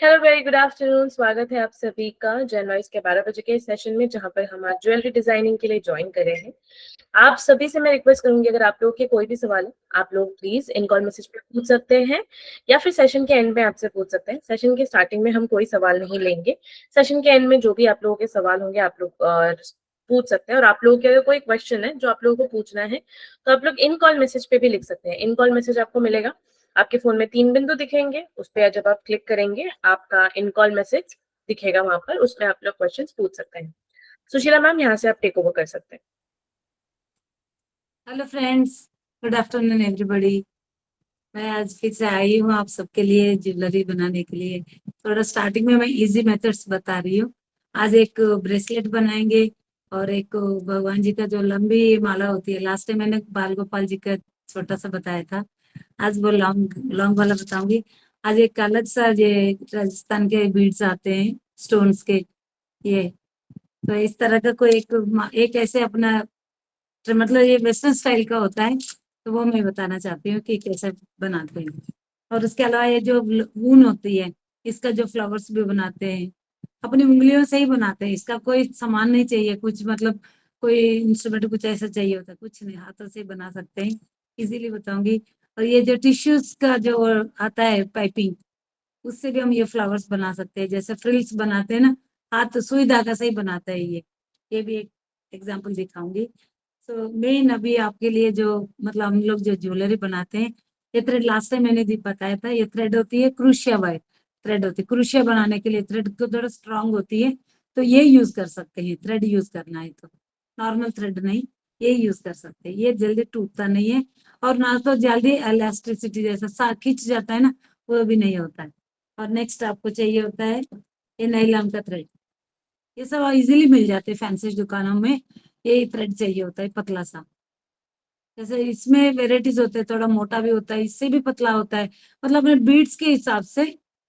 Hello very good afternoon. स्वागत है आप सभी का जनवॉइस के 12 बजे के सेशन में, जहां पर हम आज ज्वेलरी डिजाइनिंग के लिए ज्वाइन कर रहे हैं। आप सभी से मैं रिक्वेस्ट करूंगी, अगर आप लोगों के कोई भी सवाल है, आप लोग प्लीज इन कॉल मैसेज पे पूछ सकते हैं या फिर सेशन के एंड में आपसे पूछ सकते हैं। सेशन के स्टार्टिंग में हम कोई सवाल नहीं लेंगे। सेशन के एंड में जो भी आप लोगों के सवाल होंगे आप लोग पूछ सकते हैं। और आप लोगों के अगर कोई क्वेश्चन है जो आप लोगों को पूछना है, तो आप लोग इन कॉल मैसेज पे भी लिख सकते हैं। इन कॉल मैसेज आपको मिलेगा, आपके फोन में 3 बिंदु दिखेंगे, उस पर जब आप क्लिक करेंगे आपका इन कॉल मैसेज दिखेगा वहां पर, उसमें आप लोग क्वेश्चंस पूछ सकते हैं। सुशीला मैम, यहाँ से आप टेक ओवर कर सकते हैं। Hello friends, good afternoon everybody. मैं आज फिर से आई हूँ आप सबके लिए ज्वेलरी बनाने के लिए। थोड़ा स्टार्टिंग में मैं इजी मेथड्स बता रही हूँ। आज एक ब्रेसलेट बनाएंगे और एक भगवान जी का जो लंबी माला होती है, लास्ट टाइम मैंने बाल गोपाल जी का छोटा सा बताया था। आज वो लॉन्ग लॉन्ग वाला बताऊंगी। आज एक अलग सा ये राजस्थान के बीड्स आते हैं स्टोन्स के, ये तो इस तरह का कोई एक ऐसे अपना तो मतलब ये वेस्टर्न स्टाइल का होता है, तो वो मैं बताना चाहती हूँ कि कैसे बनाते हैं। और उसके अलावा ये जो ऊन होती है, इसका जो फ्लावर्स भी बनाते हैं, अपनी उंगलियों से ही बनाते हैं। इसका कोई सामान नहीं चाहिए कुछ, मतलब कोई इंस्ट्रूमेंट कुछ ऐसा चाहिए होता है, कुछ नहीं, हाथों से ही बना सकते हैं। इजीली बताऊंगी। और ये जो टिश्यूज का जो आता है पाइपिंग, उससे भी हम ये फ्लावर्स बना सकते हैं, जैसे फ्रिल्स बनाते हैं ना, हाथ सुई धागा से ही बनाता है ये भी एक एग्जाम्पल दिखाऊंगी। तो मेन अभी आपके लिए जो मतलब हम लोग जो ज्वेलरी बनाते हैं, ये थ्रेड लास्ट टाइम मैंने बताया था, ये थ्रेड होती है क्रूशिया वायर थ्रेड होती है। क्रूशिया बनाने के लिए थ्रेड को थोड़ा स्ट्रांग होती है, तो ये यूज कर सकते हैं। थ्रेड यूज करना है तो नॉर्मल थ्रेड नहीं, ये यूज कर सकते हैं। ये जल्दी टूटता नहीं है और ना तो जल्दी इलास्टिसिटी जैसा खिंच जाता है ना, वो भी नहीं होता है। और नेक्स्ट आपको चाहिए होता है ये नायलॉन का थ्रेड। ये सब इजीली मिल जाते हैं फैंसी दुकानों में। यही थ्रेड चाहिए होता है पतला सा। जैसे इसमें वेराइटीज होते हैं, थोड़ा मोटा भी होता है, इससे भी पतला होता है। मतलब अपने बीड्स के हिसाब से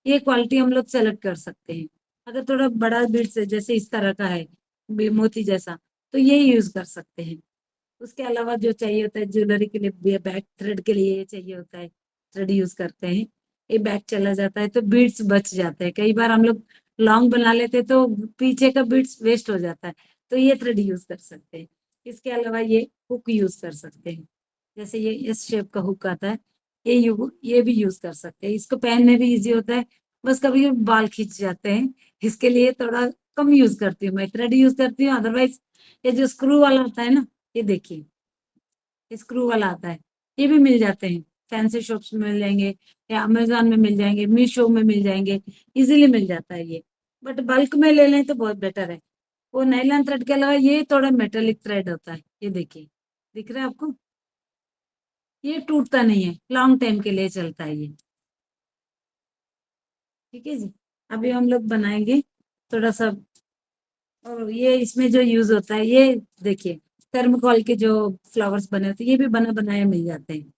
ये क्वालिटी हम लोग सेलेक्ट कर सकते हैं। अगर थोड़ा बड़ा बीड्स है, जैसे इस तरह का है मोती जैसा, तो ये यूज कर सकते हैं। उसके अलावा जो चाहिए होता है ज्वेलरी के लिए, बैक थ्रेड के लिए ये चाहिए होता है, थ्रेड यूज करते हैं। ये बैक चला जाता है तो बीड्स बच जाते हैं। कई बार हम लोग लॉन्ग बना लेते हैं तो पीछे का बीड्स वेस्ट हो जाता है, तो ये थ्रेड यूज कर सकते हैं। इसके अलावा ये हुक यूज कर सकते हैं, जैसे ये इस शेप का हुक आता है, ये भी यूज कर सकते हैं। इसको पहनने भी इजी होता है, बस कभी बाल खींच जाते हैं, इसके लिए थोड़ा कम यूज करती हूँ, मैं थ्रेड यूज करती हूँ। अदरवाइज ये जो स्क्रू वाला होता है ना, ये देखिए स्क्रू वाला आता है, ये भी मिल जाते हैं। फैंसी शॉप्स में मिल जाएंगे या अमेजोन में मिल जाएंगे, मीशो में मिल जाएंगे, इजीली मिल जाता है ये। बट बल्क में ले लें तो बहुत बेटर है। वो नायलॉन थ्रेड के अलावा ये थोड़ा मेटेलिक थ्रेड होता है, ये देखिए, दिख रहा है आपको? ये टूटता नहीं है, लॉन्ग टाइम के लिए चलता है ये। ठीक है जी। अभी हम लोग बनाएंगे थोड़ा सा। और ये इसमें जो यूज होता है, ये देखिए थर्मोकॉल के जो फ्लावर्स बने होते हैं, ये भी बना बनाए मिल जाते हैं।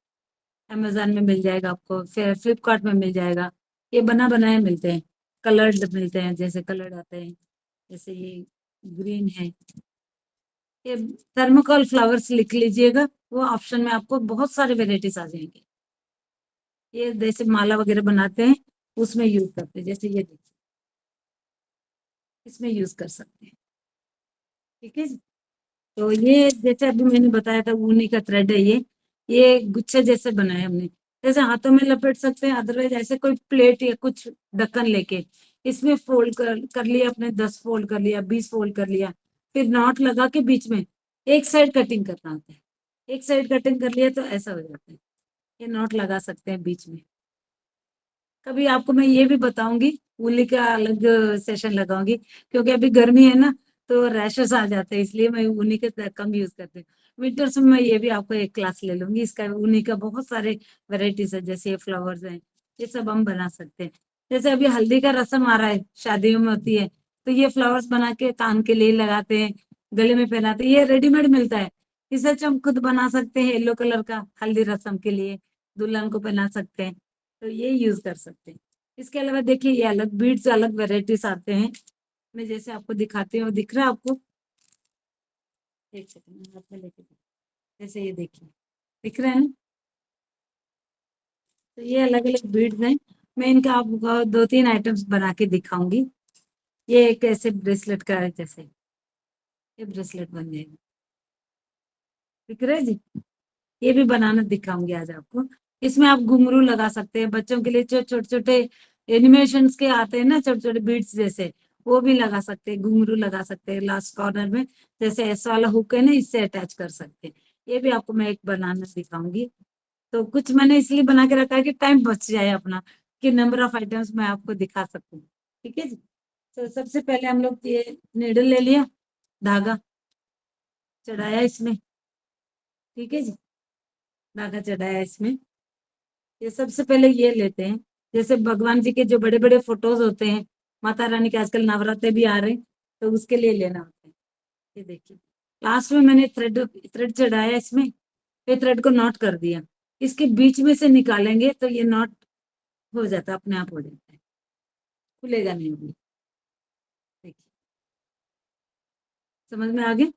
अमेजोन में मिल जाएगा आपको, फिर फ्लिपकार्ट में मिल जाएगा। ये बना बनाए मिलते हैं, कलर्ड मिलते हैं, जैसे कलर्ड आते हैं, जैसे ये ग्रीन है। ये थर्मोकॉल फ्लावर्स लिख लीजिएगा, वो ऑप्शन में आपको बहुत सारे वेराइटीज आ जाएंगे। ये जैसे माला वगैरह बनाते हैं उसमें यूज करते हैं, जैसे ये देखिए, इसमें यूज कर सकते हैं। ठीक है जी। तो ये जैसे अभी मैंने बताया था, ऊनी का थ्रेड है ये गुच्छे जैसे बनाए हमने, जैसे हाथों में लपेट सकते हैं। अदरवाइज ऐसे कोई प्लेट या कुछ ढक्कन लेके इसमें फोल्ड कर लिया, अपने 10 फोल्ड कर लिया, 20 फोल्ड कर लिया, फिर नॉट लगा के बीच में एक साइड कटिंग करना होता है। एक साइड कटिंग कर लिया तो ऐसा हो जाता है। ये नॉट लगा सकते हैं बीच में। कभी आपको मैं ये भी बताऊंगी, उली का अलग सेशन लगाऊंगी, क्योंकि अभी गर्मी है ना, तो रैशेस आ जाते हैं, इसलिए मैं ऊनी के कम यूज करती हूँ। विंटर्स में मैं ये भी आपको एक क्लास ले लूंगी, इसका ऊनी का बहुत सारे वेराइटीज है, जैसे ये फ्लावर्स हैं, ये सब हम बना सकते हैं। जैसे अभी हल्दी का रस्म आ रहा है, शादियों में होती है, तो ये फ्लावर्स बना के कान के लिए लगाते हैं, गले में पहनाते हैं, ये रेडीमेड मिलता है। इसे हम खुद बना सकते हैं, येलो कलर का हल्दी रस्म के लिए दुल्हन को पहना सकते हैं, तो ये यूज कर सकते हैं। इसके अलावा देखिए ये अलग बीड्स, अलग वेराइटीज आते हैं। मैं जैसे आपको दिखाती हूँ, दिख रहा है आपको? एक सेकंड मैं हाथ में लेके जैसे ये देखिए, दिख रहा है ना? तो ये अलग अलग बीड्स हैं, मैं इनका आपको 2-3 आइटम्स बना के दिखाऊंगी। ये एक ऐसे ब्रेसलेट का है, जैसे ये ब्रेसलेट बन जाएगा, दिख रहा है जी। ये भी बनाना दिखाऊंगी आज आपको। इसमें आप घुंघरू लगा सकते हैं, बच्चों के लिए जो छोटे छोटे एनिमेशंस के आते हैं ना, छोटे छोटे बीड्स जैसे, वो भी लगा सकते हैं, घुंघरू लगा सकते हैं लास्ट कॉर्नर में, जैसे ऐसा वाला हुक है ना, इससे अटैच कर सकते हैं। ये भी आपको मैं एक बनाना दिखाऊंगी। तो कुछ मैंने इसलिए बना के रखा है कि टाइम बच जाए अपना, कि नंबर ऑफ आइटम्स मैं आपको दिखा सकूं। ठीक है जी। तो सबसे पहले हम लोग ये नीडल ले लिया, धागा चढ़ाया इसमें, ठीक है जी, धागा चढ़ाया इसमें। ये सबसे पहले ये लेते हैं, जैसे भगवान जी के जो बड़े बड़े फोटोज होते हैं, माता रानी के आजकल नवरात्रे भी आ रहे हैं, तो उसके लिए लेना होता है। ये देखिए, लास्ट में मैंने थ्रेड थ्रेड चढ़ाया इसमें, फिर थ्रेड को नॉट कर दिया। इसके बीच में से निकालेंगे तो ये नॉट हो जाता है, अपने आप हो जाता है, खुलेगा नहीं अभी। देखिए, समझ में आ गया।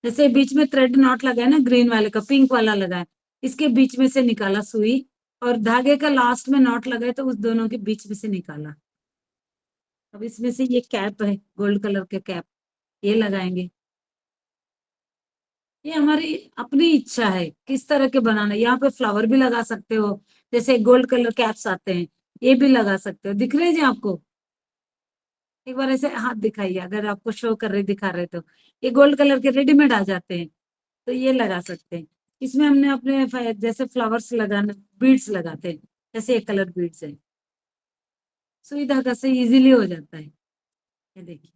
जैसे बीच में थ्रेड नॉट लगा है ना, ग्रीन वाले का, पिंक वाला लगा है, इसके बीच में से निकाला सुई, और धागे का लास्ट में नॉट लगा है तो उस दोनों के बीच में से निकाला। अब इसमें से ये कैप है, गोल्ड कलर के कैप, ये लगाएंगे। ये हमारी अपनी इच्छा है किस तरह के बनाना है। यहाँ पे फ्लावर भी लगा सकते हो, जैसे गोल्ड कलर कैप्स आते हैं, ये भी लगा सकते हो। दिख रहे हैं जी आपको? एक बार ऐसे हाथ दिखाइए, अगर आपको शो कर रहे दिखा रहे तो। ये गोल्ड कलर के रेडीमेड आ जाते हैं, तो ये लगा सकते हैं। इसमें हमने अपने जैसे फ्लावर्स लगाना, बीड्स लगाते हैं, जैसे एक कलर बीड्स है, सुई धागा से इजीली हो जाता है। ये देखिए,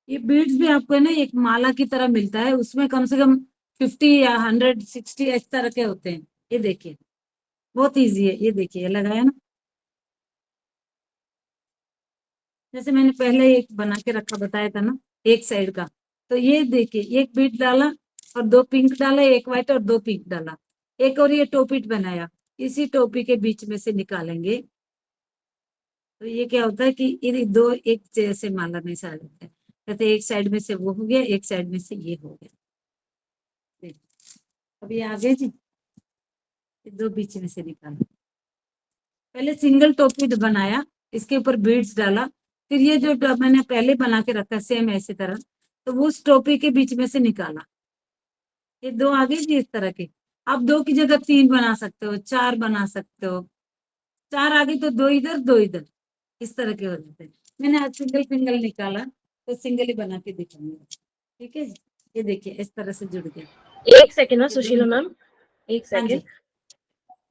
ये बीड्स भी आपको है ना एक माला की तरह मिलता है, उसमें कम से कम 50 या 160 इस तरह के होते हैं। ये देखिए, बहुत इजी है। ये देखिए, ये लगाया ना, जैसे मैंने पहले एक बना के रखा बताया था ना, एक साइड का। तो ये देखिए, एक बीट डाला और दो पिंक डाला, एक व्हाइट और दो पिंक डाला, एक और ये टोपीट बनाया, इसी टोपी के बीच में से निकालेंगे। तो ये क्या होता है कि ये दो एक जैसे माला में से आ जाता है। कहते एक साइड में से वो हो गया, एक साइड में से ये हो गया। देखिए, अब ये आ गए जी, ये दो बीच में से निकाला। पहले सिंगल टोपी बनाया, इसके ऊपर बीड्स डाला, फिर ये जो मैंने पहले बना के रखा सेम ऐसी तरह, तो वो उस टोपी के बीच में से निकाला। ये दो आ गए जी इस तरह के। आप दो की जगह तीन बना सकते हो, चार बना सकते हो, चार आगे तो दो इधर दो इधर, इस तरह के हो जाते हैं। मैंने आज सिंगल सिंगल निकाला, तो सिंगल ही बना के दिखाऊंगी। ठीक है जी। ये देखिए, इस तरह से जुड़ गया। एक सेकेंड ना ये सुशीला दोनों, मैम, एक हाँ सेकेंड। जी,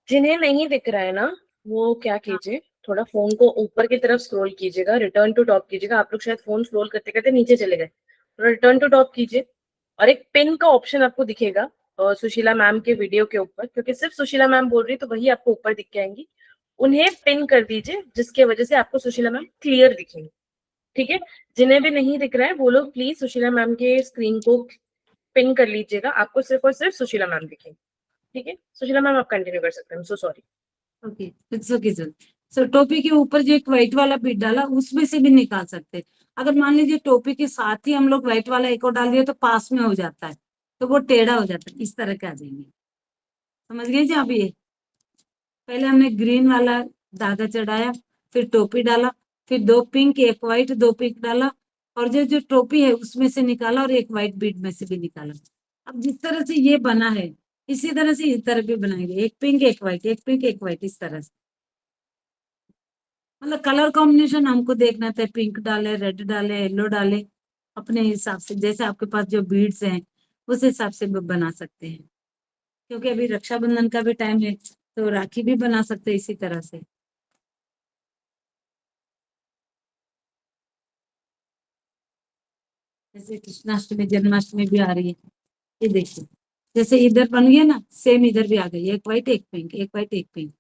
जिन्हें नहीं दिख रहा है ना, वो क्या कीजिए, थोड़ा फोन को ऊपर की तरफ स्क्रॉल कीजिएगा, रिटर्न टू टॉप कीजिएगा। आप लोग शायद फोन स्क्रॉल करते करते नीचे चले गए, थोड़ा रिटर्न टू टॉप कीजिए। और एक पिन का ऑप्शन आपको दिखेगा सुशीला मैम के वीडियो के ऊपर, क्योंकि सिर्फ सुशीला मैम बोल रही तो वही आपको ऊपर दिख जाएंगी। उन्हें पिन कर दीजिए, जिसके वजह से आपको सुशीला मैम क्लियर दिखेंगी। ठीक है, जिन्हें भी नहीं दिख रहा है वो लोग प्लीज सुशीला मैम के स्क्रीन को पिन कर लीजिएगा, आपको सिर्फ और सिर्फ सुशीला मैम दिखेंगी। ठीक है सुशीला मैम, आप कंटिन्यू कर सकते हैं, so sorry. Okay, it's okay sir. Sir, टोपी के ऊपर जो एक व्हाइट वाला बीट डाला, उसमें से भी निकाल सकते हैं। अगर मान लीजिए टोपी के साथ ही हम लोग व्हाइट वाला एक और डाल दिए, तो पास में हो जाता है, तो वो टेढ़ा हो जाता है, इस तरह के आ जाएंगे। समझ गए जी आप? ये पहले हमने ग्रीन वाला धागा चढ़ाया, फिर टोपी डाला, फिर दो पिंक एक व्हाइट, दो पिंक डाला, और जो जो टोपी है उसमें से निकाला, और एक व्हाइट बीड में से भी निकाला। अब जिस तरह से ये बना है, इसी तरह से इस तरह भी बनाएंगे, एक पिंक एक व्हाइट, एक पिंक एक व्हाइट, इस तरह से। मतलब कलर कॉम्बिनेशन हमको देखना था, पिंक डाले, रेड डाले, येलो डाले, अपने हिसाब से, जैसे आपके पास जो बीड्स हैं उस हिसाब से भी बना सकते हैं। क्योंकि अभी रक्षाबंधन का भी टाइम है, तो राखी भी बना सकते हैं इसी तरह से। जैसे कृष्णाष्टमी जन्माष्टमी भी आ रही है, ये देखिए, जैसे इधर बन गया ना, सेम इधर भी आ गई, एक व्हाइट एक पिंक, एक व्हाइट एक पिंक।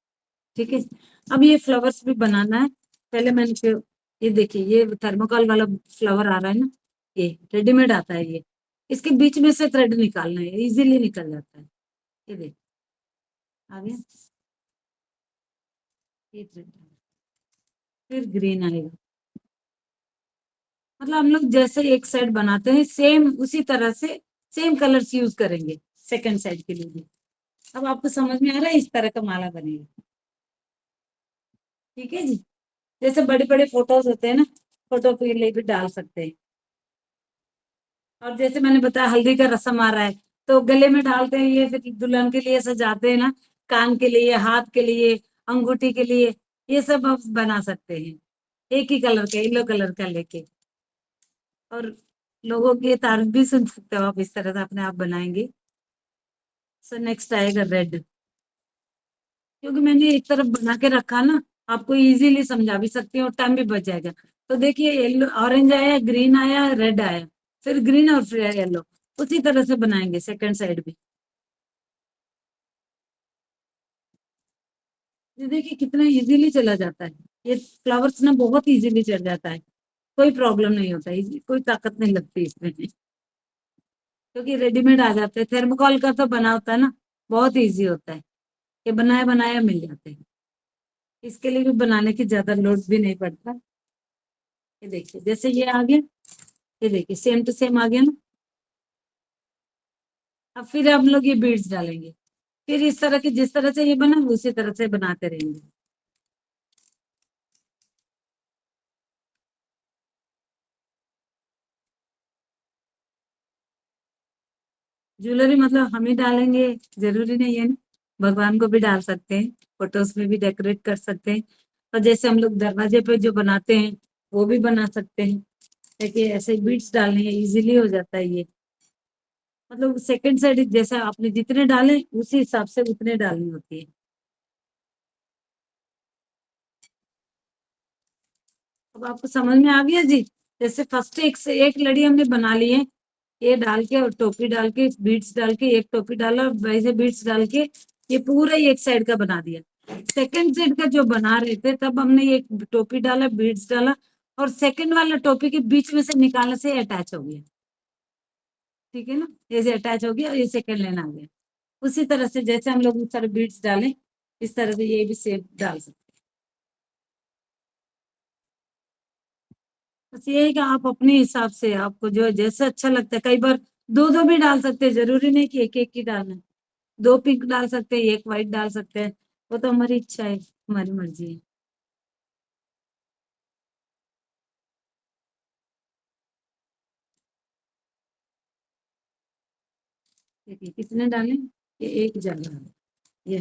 ठीक है। अब ये फ्लावर्स भी बनाना है। पहले मैंने ये देखिए, ये थर्मोकॉल वाला फ्लावर आ रहा है ना, ये रेडीमेड आता है ये। इसके बीच में से थ्रेड निकालना है, इजीली निकल जाता है। ये देखिए, आ गया, ये थ्रेड, फिर ग्रीन आएगा। मतलब हम लोग जैसे एक साइड बनाते हैं, सेम उसी तरह से सेम कलर्स यूज करेंगे सेकंड साइड के लिए भी। अब आपको समझ में आ रहा है, इस तरह का माला बनेगा। ठीक है जी। जैसे बड़े बड़े फोटोज होते हैं ना, फोटो के लिए भी डाल सकते हैं। और जैसे मैंने बताया हल्दी का रस्म आ रहा है, तो गले में डालते हैं ये, फिर दुल्हन के लिए सजाते हैं ना, कान के लिए, हाथ के लिए, अंगूठी के लिए, ये सब आप बना सकते हैं एक ही कलर का, येलो कलर का लेके। और लोगों की तारीफ भी सुन सकते हो आप, इस तरह से अपने आप बनाएंगे। सो नेक्स्ट आएगा रेड, क्योंकि मैंने एक तरफ बना के रखा ना, आपको इजीली समझा भी सकती हूँ और टाइम भी बच जाएगा। तो देखिए येलो, ऑरेंज आया, ग्रीन आया, रेड आया, फिर ग्रीन और फिर येलो, उसी तरह से बनाएंगे सेकंड साइड भी। ये देखिए कितना इजीली चला जाता है, ये फ्लावर्स ना बहुत इजीली चल जाता है, कोई प्रॉब्लम नहीं होता है, कोई ताकत नहीं लगती इसमें, क्योंकि रेडीमेड आ जाते हैं। थर्मोकॉल का तो बना होता है ना, बहुत इजी होता है, ये बनाया बनाया मिल जाते हैं, इसके लिए भी बनाने की ज्यादा लोड भी नहीं पड़ता। ये देखिए जैसे ये आ गया, ये देखिए सेम टू सेम आ गया ना। अब फिर हम लोग ये बीड्स डालेंगे, फिर इस तरह की जिस तरह से ये बना उसी तरह से बनाते रहेंगे। ज्वेलरी मतलब हम ही डालेंगे जरूरी नहीं है ना, भगवान को भी डाल सकते हैं, फोटोज में भी डेकोरेट कर सकते हैं, और जैसे हम लोग दरवाजे पे जो बनाते हैं वो भी बना सकते हैं। देखिए ऐसे बीड्स डालने हैं, इजीली हो जाता है ये। मतलब सेकंड साइड जैसा आपने जितने डाले उसी हिसाब से उतने डालनी होती है। अब आपको समझ में आ गया जी। जैसे फर्स्ट एक से एक लड़ी हमने बना ली है, ये डाल के और टोपी डाल के बीड्स डाल के, एक टोपी डाला और वैसे बीड्स डाल के ये पूरा ही एक साइड का बना दिया। सेकंड साइड का जो बना रहे थे तब हमने ये टोपी डाला, बीड्स डाला, और सेकंड वाला टोपी के बीच में से निकालने से अटैच हो गया। ठीक है ना, ये से अटैच हो गया और ये सेकंड लाइन आ गया। उसी तरह से जैसे हम लोग उस तरह बीड्स डालें, इस तरह से ये भी शेप डाल सकते हैं। बस यही कि आप अपने हिसाब से, आपको जो जैसे अच्छा लगता है, कई बार दो दो भी डाल सकते हैं, जरूरी नहीं कि एक एक ही डालना है। दो पिंक डाल सकते हैं, एक व्हाइट डाल सकते हैं, वो तो हमारी इच्छा है, हमारी मर्जी है। देखिए कितने डालें, ये एक ज्यादा है, ये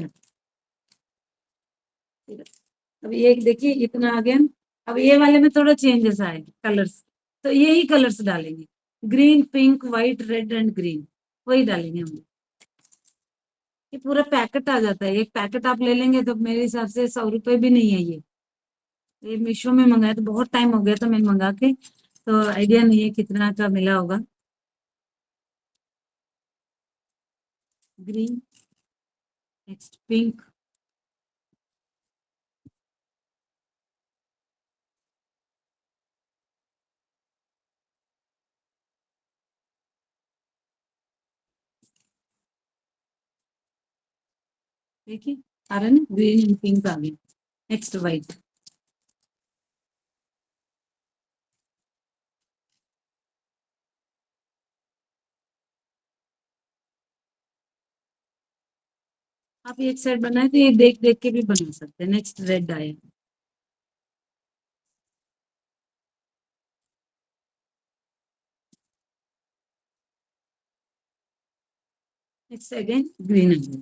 अब ये देखिए इतना आ गया ना। अब ये वाले में थोड़ा चेंजेस आए कलर्स, तो यही कलर्स डालेंगे, green, pink, white, red and green, वही डालेंगे हम। ये पूरा पैकेट आ जाता है, एक पैकेट आप ले लेंगे तो मेरे हिसाब से 100 रुपए भी नहीं है ये मीशो में मंगाया, तो बहुत टाइम हो गया था मैंने मंगा के, तो आइडिया नहीं है कितना का मिला होगा। ग्रीन, नेक्स्ट पिंक, देखिए आ रहा है ना, ग्रीन एंड पिंक आ गया। नेक्स्ट व्हाइट, आप एक साइड बनाए तो ये देख देख के भी बना सकते हैं। नेक्स्ट रेड आया, नेक्स्ट अगेन ग्रीन आया।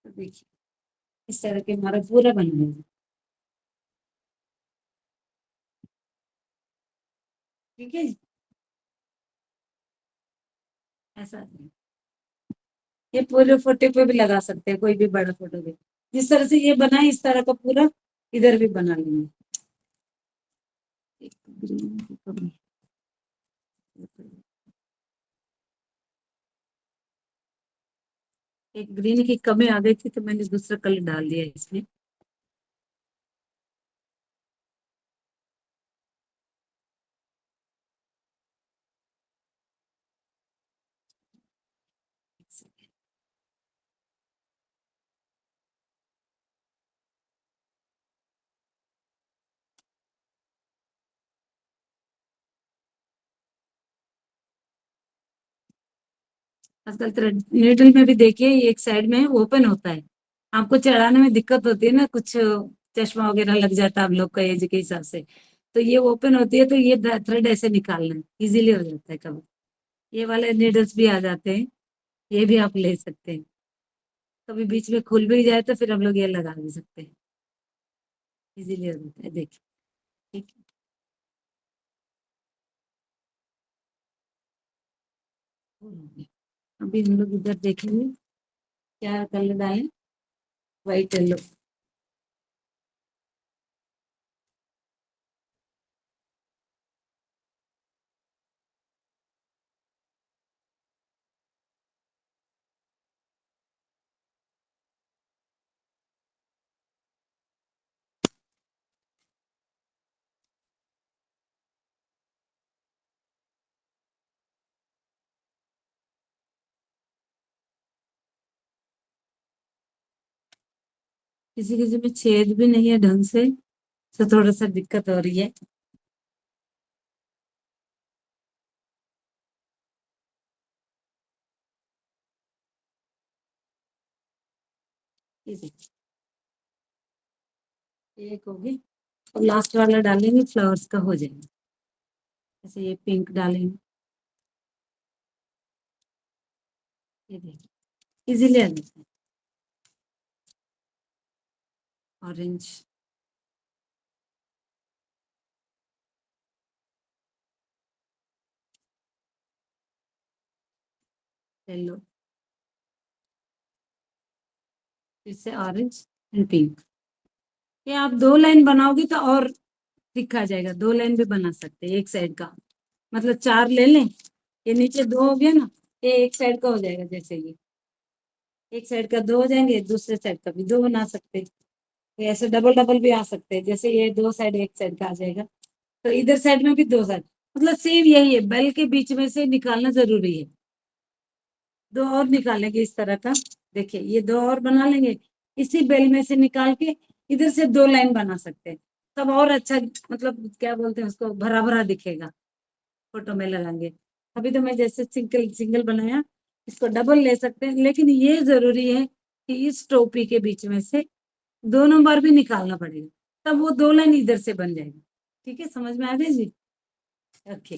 तो देखिए इस तरह के हमारा पूरा बन गया। ठीक है, ऐसा है। ये पूरे फोटो पे भी लगा सकते हैं, कोई भी बड़ा फोटो भी, जिस तरह से ये बना है इस तरह का पूरा इधर भी बना लेंगे। एक ग्रीन, एक ग्रीन की कमी आ गई थी तो मैंने दूसरा कलर डाल दिया इसमें। आजकल थ्रेड नीडल में भी देखिए एक साइड में ओपन होता है, आपको चढ़ाने में दिक्कत होती है ना, कुछ चश्मा वगैरह लग जाता है आप लोग का एज के हिसाब से, तो ये ओपन होती है, तो ये थ्रेड ऐसे निकालना इजीली हो जाता है। कभी ये वाले नीडल्स भी आ जाते हैं, ये भी आप ले सकते हैं। कभी बीच में खुल भी जाए तो फिर हम लोग ये लगा भी सकते हैं, इजीली हो जाता है। देखिए, ठीक है। अभी हम लोग इधर देखेंगे क्या कलर डालें, व्हाइट येलो। किसी किसी में छेद भी नहीं है ढंग से, तो थोड़ा सा दिक्कत हो रही है। ये देखिए, एक होगी, और लास्ट वाला डालेंगे फ्लावर्स का हो जाएगा। जैसे ये पिंक डालेंगे, ये देखिए इजीली आ जाता है। ऑरेंज, येलो, फिर से ऑरेंज एंड पिंक। ये आप 2 लाइन बनाओगे तो और दिखा जाएगा, 2 लाइन भी बना सकते हैं एक साइड का, मतलब 4 ले लें, ये नीचे 2 हो गया ना, ये एक साइड का हो जाएगा। जैसे ये एक साइड का 2 हो जाएंगे, दूसरे साइड का भी 2 बना सकते हैं। तो ऐसे डबल डबल भी आ सकते हैं, जैसे ये 2 साइड एक साइड का आ जाएगा, तो इधर साइड में भी 2 साइड, मतलब सेम यही है, बेल के बीच में से निकालना जरूरी है। 2 और निकालेंगे इस तरह का, देखिए ये 2 और बना लेंगे, इसी बेल में से निकाल के इधर से 2 लाइन बना सकते हैं, तब और अच्छा, मतलब क्या बोलते हैं उसको, भरा भरा दिखेगा फोटो में लगाएंगे। अभी तो मैं जैसे सिंगल सिंगल बनाया, इसको डबल ले सकते हैं, लेकिन ये जरूरी है कि इस टोपी के बीच में से 2 नंबर भी निकालना पड़ेगा, तब वो 2 लाइन इधर से बन जाएगी। ठीक है, समझ में आ गई जी? ओके।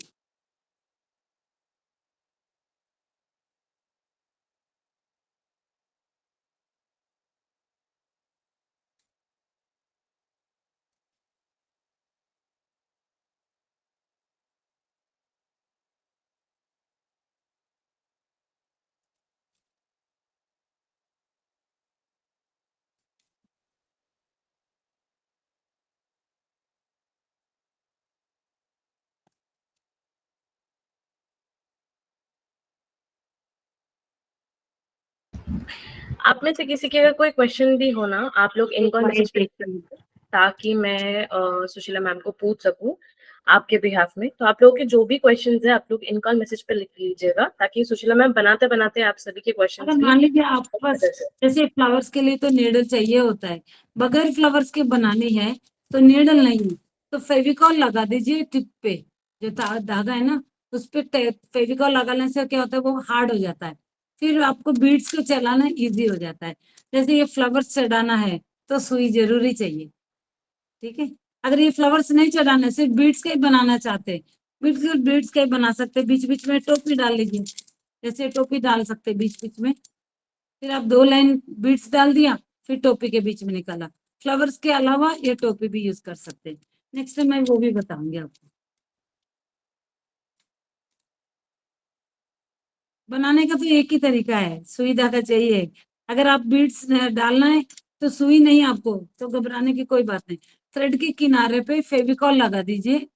आप में से किसी के अगर कोई क्वेश्चन भी हो ना, आप लोग इनको मैसेज पे लिख सकते हैं, ताकि मैं सुशीला मैम को पूछ सकूं आपके बिहाफ में। तो आप लोगों के जो भी क्वेश्चंस है, आप लोग इनका मैसेज पे लिख लीजिएगा, ताकि सुशीला मैम बनाते बनाते आप सभी के अगर क्वेश्चंस भी मान लीजिए आपके पास बदल सकते जैसे फ्लावर्स के लिए तो नीडल चाहिए होता है, बगैर फ्लावर्स के बनानी है तो नीडल नहीं है, तो फेविकॉल लगा दीजिए टिप पे, जो धागा है ना, उस पे फेविकॉल लगाने से क्या होता है, वो हार्ड हो जाता है, फिर आपको बीड्स को चलाना इजी हो जाता है। जैसे ये फ्लावर्स चढ़ाना है तो सुई जरूरी चाहिए। ठीक है, अगर ये फ्लावर्स नहीं चढ़ाना, सिर्फ बीड्स का ही बनाना चाहते हैं, बीड्स का ही बना सकते हैं। बीच बीच में टोपी डाल लीजिए, जैसे टोपी डाल सकते हैं बीच बीच में, फिर आप 2 लाइन बीड्स डाल दिया, फिर टोपी के बीच में निकाला। फ्लावर्स के अलावा ये टोपी भी यूज कर सकते हैं, नेक्स्ट टाइम मैं वो भी बताऊंगी आपको। बनाने का तो एक ही तरीका है, सुई धागा चाहिए। अगर आप बीड्स डालना है तो सुई नहीं, आपको तो घबराने की कोई बात नहीं, थ्रेड के किनारे पे फेविकॉल लगा दीजिए,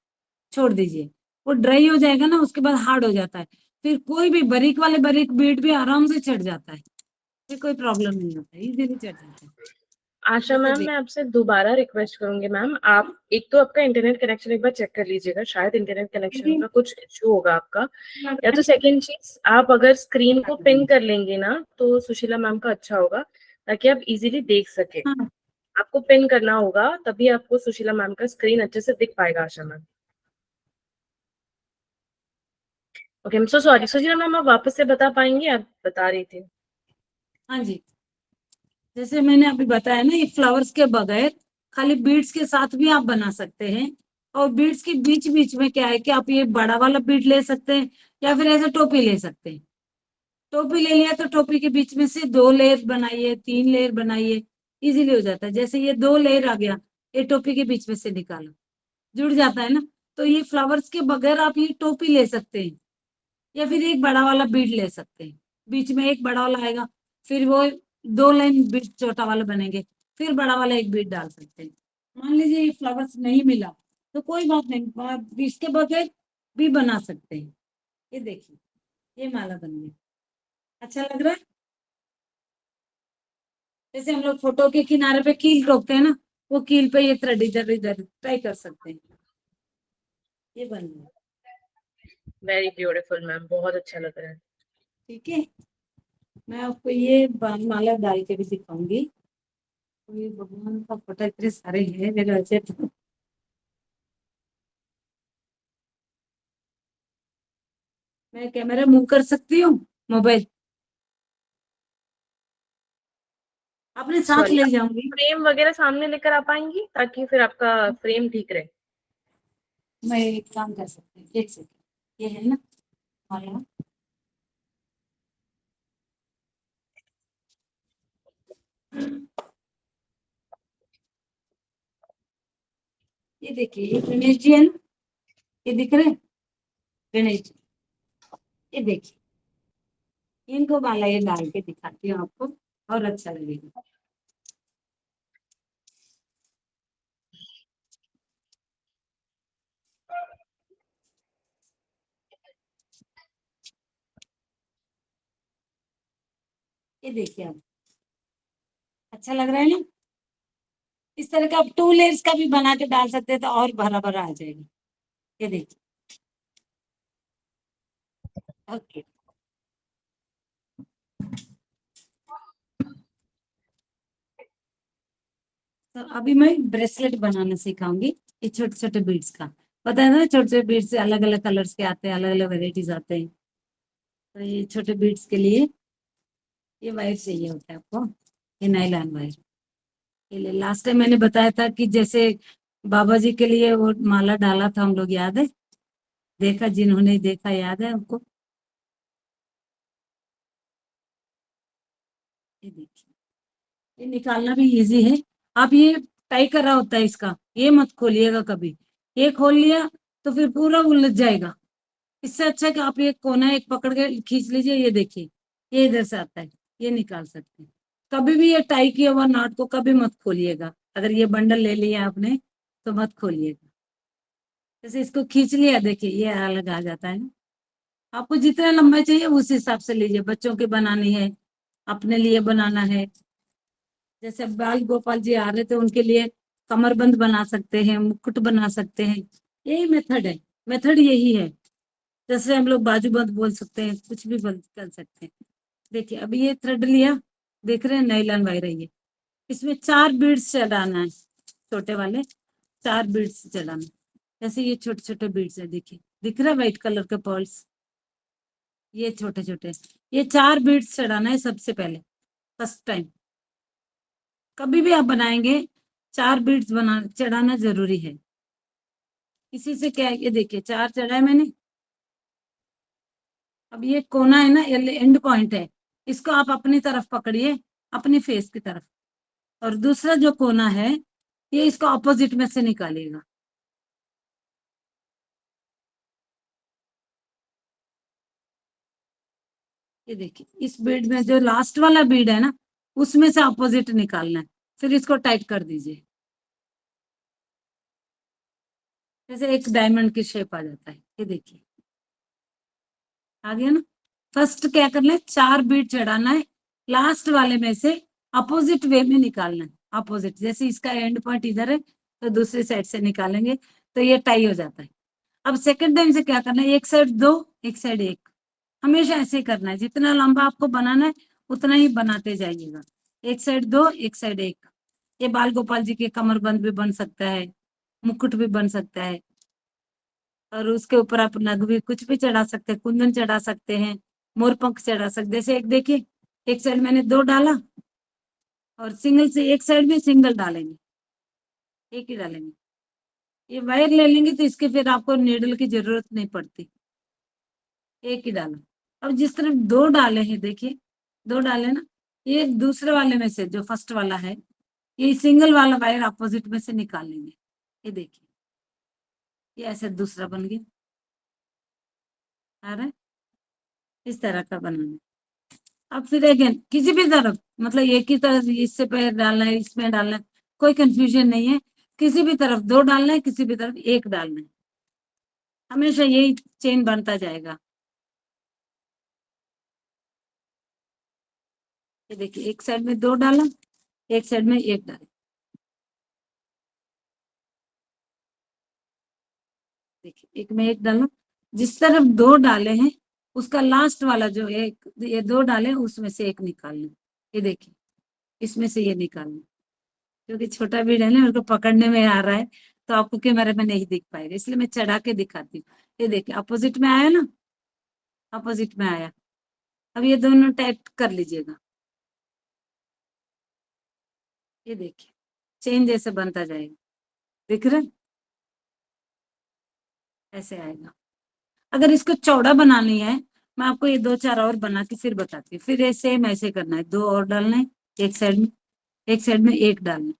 छोड़ दीजिए, वो ड्राई हो जाएगा ना, उसके बाद हार्ड हो जाता है, फिर कोई भी बारीक वाले बारीक बीड भी आराम से चढ़ जाता है, फिर कोई प्रॉब्लम नहीं होता है, इजीली चढ़ जाता है। आशा ऐसे मैम, देख, मैं आपसे दोबारा रिक्वेस्ट करूंगी मैम, आप एक तो आपका इंटरनेट कनेक्शन एक बार चेक कर लीजिएगा, शायद इंटरनेट कनेक्शन का कुछ इशू होगा आपका। या तो सेकंड चीज, आप अगर स्क्रीन को पिन कर लेंगे ना, तो सुशीला मैम का अच्छा होगा, ताकि आप इजीली देख सके। हाँ आपको पिन करना होगा, तभी आपको सुशीला मैम का स्क्रीन अच्छे से दिख पाएगा Asha ma'am. Okay, I am so sorry Sujila ma'am, आप वापस से बता पाएंगे, आप बता रही थी। हाँ जी, जैसे मैंने अभी बताया ना, ये फ्लावर्स के बगैर खाली बीड्स के साथ भी आप बना सकते हैं। और बीड्स के बीच बीच में क्या है कि आप ये बड़ा वाला बीड ले सकते हैं या फिर ऐसे टोपी ले सकते हैं। टोपी ले लिया तो टोपी के बीच में से 2 लेयर बनाइए, 3 लेयर बनाइए, इजीली हो जाता है। जैसे ये 2 लेयर आ गया, ये टोपी के बीच में से निकाला, जुड़ जाता है ना। तो ये फ्लावर्स के बगैर आप ये टोपी ले सकते हैं या फिर एक बड़ा वाला बीड ले सकते हैं। बीच में एक बड़ा वाला आएगा, फिर वो 2 लाइन बीड छोटा वाला बनेंगे, फिर बड़ा वाला एक बीड डाल सकते हैं। मान लीजिए ये फ्लावर्स नहीं मिला तो कोई बात नहीं, आप इसके बगैर भी बना सकते हैं। ये देखिए, ये माला बन गया, अच्छा लग रहा है। जैसे हम लोग फोटो के किनारे पे कील ठोकते हैं ना, वो कील पे ये थ्रेड इधर इधर ट्राई कर सकते हैं। ये बन गया, वेरी ब्यूटीफुल मैम, बहुत अच्छा लग रहा है। ठीक है। मैं आपको ये माला डाल के भी दिखाऊंगी। तो ये भगवान का फोटो इतने सारे हैं मेरे वैसे तो। मैं कैमरा मूव कर सकती हूँ, मोबाइल अपने साथ सॉरी, ले आप जाऊंगी। फ्रेम वगैरह सामने लेकर आ पाएंगी ताकि फिर आपका फ्रेम ठीक रहे। मैं एक काम कर सकती हूँ, एक सेकंड, ये है ना माला, ये देखिए, ये गणेश जी है ना, ये दिख रहे हैं गणेश जी। ये देखिए, इनको माला ये डाल के दिखाती हूँ आपको, और अच्छा लगेगा। ये देखिए आप, अच्छा लग रहा है ना। इस तरह का आप 2 लेयर्स का भी बना के डाल सकते हैं तो और भरा भरा आ जाएगा। ये देखिए, ओके। तो अभी मैं ब्रेसलेट बनाना सिखाऊंगी, ये छोटे छोटे बीड्स का। पता है ना, छोटे छोटे बीड्स से अलग अलग कलर्स के आते हैं, अलग अलग वेराइटीज आते हैं। तो ये छोटे बीड्स के लिए ये वायर चाहिए होता है आपको, ये नायलॉन वायर। ये लास्ट टाइम मैंने बताया था कि जैसे बाबा जी के लिए वो माला डाला था हम लोग, याद है? देखा, जिन्होंने देखा याद है आपको? ये देखिए, ये निकालना भी इजी है। आप ये टाई करा होता है इसका, ये मत खोलिएगा कभी। ये खोल लिया तो फिर पूरा उलझ जाएगा। इससे अच्छा है कि आप ये कोना एक पकड़ के खींच लीजिए। ये देखिए, ये इधर से आता है, ये निकाल सकते हैं। कभी भी ये टाई किया हुआ नाट को कभी मत खोलिएगा। अगर ये बंडल ले लिया आपने तो मत खोलिएगा। जैसे इसको खींच लिया, देखिए ये अलग आ जाता है ना। आपको जितना लंबा चाहिए उस हिसाब से लीजिए। बच्चों के बनानी है, अपने लिए बनाना है। जैसे बाल गोपाल जी आ रहे थे, उनके लिए कमरबंद बना सकते हैं, मुकुट बना सकते हैं। यही मेथड है, मेथड यही है। जैसे हम लोग बाजूबंद बोल सकते हैं, कुछ भी बंद कर सकते हैं। देखिए, अभी ये थ्रेड लिया, देख रहे हैं नायलॉन वायर है ये। इसमें 4 बीड्स चढ़ाना है, छोटे वाले 4 बीड्स चढ़ाना है। जैसे ये छोटे छोटे बीड्स है, देखिए दिख रहा है व्हाइट कलर के पर्ल्स, ये छोटे छोटे। ये 4 बीड्स चढ़ाना है सबसे पहले, फर्स्ट टाइम। कभी भी आप बनाएंगे 4 बीड्स बना चढ़ाना जरूरी है। इसी से क्या है, ये देखिए 4 चढ़ाए मैंने। अब ये कोना है ना, ये एंड पॉइंट है, इसको आप अपनी तरफ पकड़िए, अपनी फेस की तरफ। और दूसरा जो कोना है, ये इसको ऑपोजिट में से निकालिएगा। ये देखिए, इस बीड में जो लास्ट वाला बीड है ना, उसमें से ऑपोजिट निकालना है। फिर इसको टाइट कर दीजिए, जैसे एक डायमंड की शेप आ जाता है। ये देखिए, आ गया ना। फर्स्ट क्या करना है, 4 बीट चढ़ाना है, लास्ट वाले में से अपोजिट वे में निकालना है। अपोजिट, जैसे इसका एंड पॉइंट इधर है तो दूसरी साइड से निकालेंगे, तो ये टाई हो जाता है। अब सेकंड टाइम से क्या करना है, एक साइड 2, एक साइड 1, हमेशा ऐसे ही करना है। जितना लंबा आपको बनाना है उतना ही बनाते जाइएगा। एक साइड 2, एक साइड 1। ये बाल गोपाल जी के कमरबंद भी बन सकता है, मुकुट भी बन सकता है। और उसके ऊपर आप नग भी कुछ भी चढ़ा सकते हैं, कुंदन चढ़ा सकते हैं, मोर पंख चढ़ा सकते हैं। जैसे एक देखिए, एक साइड मैंने 2 डाला और सिंगल से एक साइड में सिंगल डालेंगे, एक ही डालेंगे। ये वायर ले लेंगे तो इसके फिर आपको नीडल की जरूरत नहीं पड़ती, एक ही डाला। अब जिस तरह 2 डाले हैं, देखिए 2 डाले ना, ये दूसरे वाले में से जो फर्स्ट वाला है, ये सिंगल वाला वायर अपोजिट में से निकाल लेंगे। ये देखिए, ये ऐसे दूसरा बन गया, आ रहा है, इस तरह का बनाना है। अब फिर अगेन किसी भी तरफ, मतलब एक ही तरफ इससे पैर डालना है, इसमें डालना है, कोई कंफ्यूजन नहीं है। किसी भी तरफ 2 डालना है, किसी भी तरफ 1 डालना है, हमेशा यही चेन बनता जाएगा। ये देखिए, एक साइड में 2 डाला, एक साइड में 1 डाला। देखिए, एक में 1 डाला, जिस तरफ 2 डाले हैं उसका लास्ट वाला जो एक, ये 2 डाले उसमें से 1 निकालना। ये देखिए, इसमें से ये निकालना, क्योंकि छोटा बीड है ना, मेरे को पकड़ने में आ रहा है, तो आपको कैमरे में नहीं दिख पाएगा, इसलिए मैं चढ़ा के दिखाती हूँ। ये देखिए, अपोजिट में आया ना, अपोजिट में आया। अब ये दोनों टाइट कर लीजिएगा। ये देखिए, चेन जैसे बनता जाएगा, दिख रहा है, ऐसे आएगा। अगर इसको चौड़ा बनानी है, मैं आपको ये 2-4 और बना के फिर बताती हूँ। फिर ये सेम ऐसे करना है, 2 और डालना है, एक साइड में, एक साइड में 1 डालना है,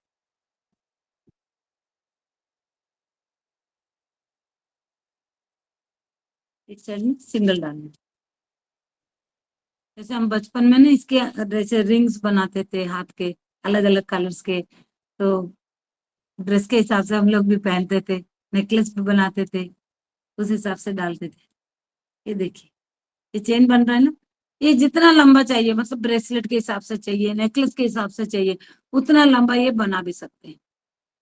एक साइड में सिंगल डालना है। जैसे हम बचपन में ना इसके जैसे रिंग्स बनाते थे हाथ के, अलग अलग कलर्स के, तो ड्रेस के हिसाब से हम लोग भी पहनते थे, नेकलेस भी बनाते थे, उस हिसाब से डालते थे। ये देखिए, ये चेन बन रहा है ना, ये जितना लंबा चाहिए, मतलब ब्रेसलेट के हिसाब से चाहिए, नेकलेस के हिसाब से चाहिए, उतना लंबा ये बना भी सकते हैं,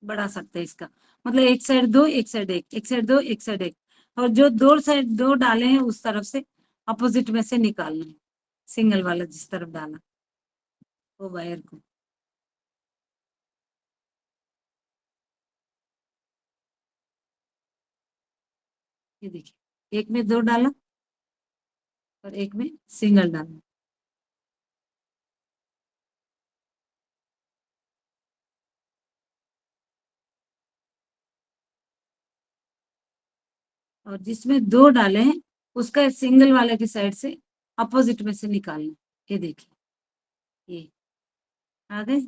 बढ़ा सकते हैं इसका। मतलब एक साइड 2, एक साइड 1, एक साइड 2, एक साइड 1, और जो 2 साइड 2 डाले हैं उस तरफ से अपोजिट में से निकालना है, सिंगल वाला जिस तरफ डाला वो वायर को। ये देखिए, एक में 2 डाला और एक में सिंगल डाला। और जिसमें 2 डाले हैं उसका सिंगल वाले की साइड से अपोजिट में से निकालना। ये देखिए, ये आ गए,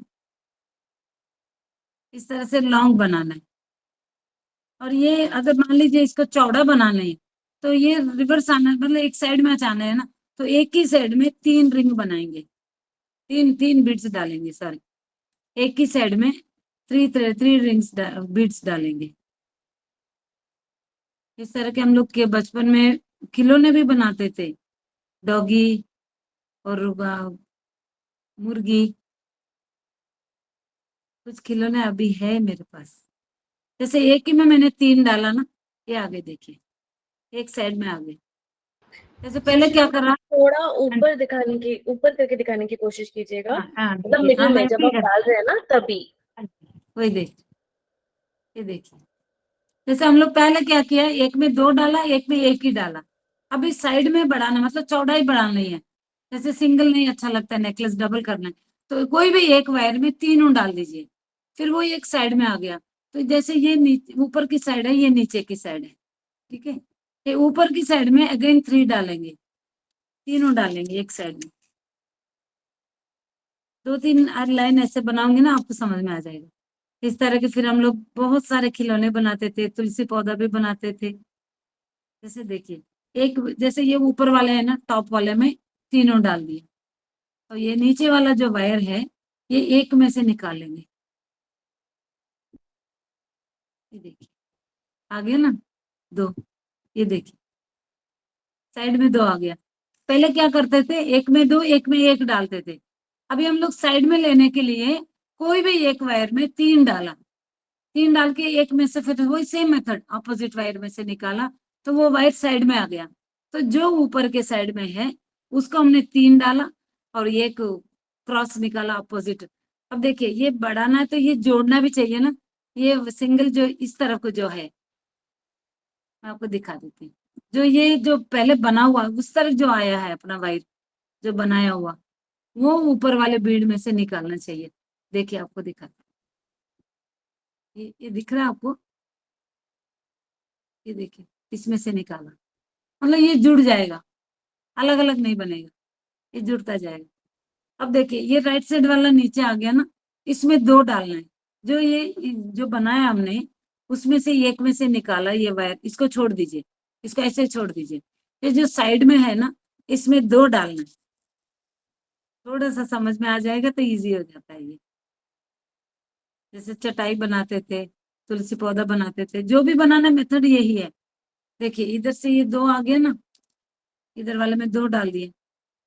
इस तरह से लॉन्ग बनाना है। और ये अगर मान लीजिए इसको चौड़ा बनाना है, तो ये रिवर्स आना, मतलब एक साइड में जाना है ना, तो एक ही साइड में 3 रिंग बनाएंगे, 3 बीड्स डालेंगे, सॉरी, एक ही साइड में 3 रिंग्स बीड्स डालेंगे। इस तरह के हम लोग के बचपन में खिलौने भी बनाते थे, डॉगी और मुर्गी, कुछ खिलौने अभी है मेरे पास। जैसे एक ही में मैंने 3 डाला ना, ये आगे देखिए, एक साइड में आ गए। जैसे पहले क्या करा, थोड़ा ऊपर दिखाने की, ऊपर करके दिखाने की कोशिश कीजिएगा, हाँ हाँ, मतलब देखिए, हाँ मिडिल मैं में जब ऐसे ही आप डाल रहे हैं ना तभी। वही देख, ये देखिए, जैसे हम लोग पहले क्या किया, एक में 2 डाला, एक में 1 ही डाला। अब इस साइड में बढ़ाना, मतलब चौड़ाई बढ़ाना ही है। जैसे सिंगल नहीं अच्छा लगता, नेकलेस डबल करना है, तो कोई भी एक वायर में तीनों डाल दीजिए, फिर वो एक साइड में आ गया। तो जैसे ये ऊपर की साइड है, ये नीचे की साइड है, ठीक है। ये ऊपर की साइड में अगेन 3 डालेंगे, तीनों डालेंगे एक साइड में, 2-3 लाइन ऐसे बनाओगे ना, आपको समझ में आ जाएगा। इस तरह के फिर हम लोग बहुत सारे खिलौने बनाते थे, तुलसी पौधा भी बनाते थे। जैसे देखिए, एक जैसे ये ऊपर वाले है ना, टॉप वाले में तीनों डाल दिए, तो ये नीचे वाला जो वायर है, ये एक में से निकालेंगे। ये देखिए, आ गया ना 2, ये देखिए, साइड में 2 आ गया। पहले क्या करते थे, एक में 2, एक में 1 डालते थे। अभी हम लोग साइड में लेने के लिए कोई भी एक वायर में 3 डाला, 3 डाल के एक में से फिर वही सेम मेथड, अपोजिट वायर में से निकाला, तो वो वायर साइड में आ गया। तो जो ऊपर के साइड में है उसको हमने 3 डाला और एक क्रॉस निकाला अपोजिट। अब देखिए, ये बढ़ाना है तो ये जोड़ना भी चाहिए ना, ये सिंगल जो इस तरफ को जो है, मैं आपको दिखा देती हूँ। जो ये जो पहले बना हुआ उस तरफ जो आया है अपना वायर जो बनाया हुआ, वो ऊपर वाले बीड में से निकालना चाहिए। देखिए आपको दिखा, ये दिख रहा है आपको, ये देखिए इसमें से निकाला, मतलब ये जुड़ जाएगा, अलग अलग नहीं बनेगा, ये जुड़ता जाएगा। अब देखिए ये राइट साइड वाला नीचे आ गया ना, इसमें दो डालना है। जो ये जो बनाया हमने, उसमें से एक में से निकाला ये वायर, इसको छोड़ दीजिए, इसको ऐसे छोड़ दीजिए। ये जो साइड में है ना, इसमें दो डालना है। थोड़ा सा समझ में आ जाएगा तो इजी हो जाता है ये। जैसे चटाई बनाते थे, तुलसी पौधा बनाते थे, जो भी बनाना मेथड यही है। देखिए इधर से ये दो आ गया ना, इधर वाले में दो डाल दिए,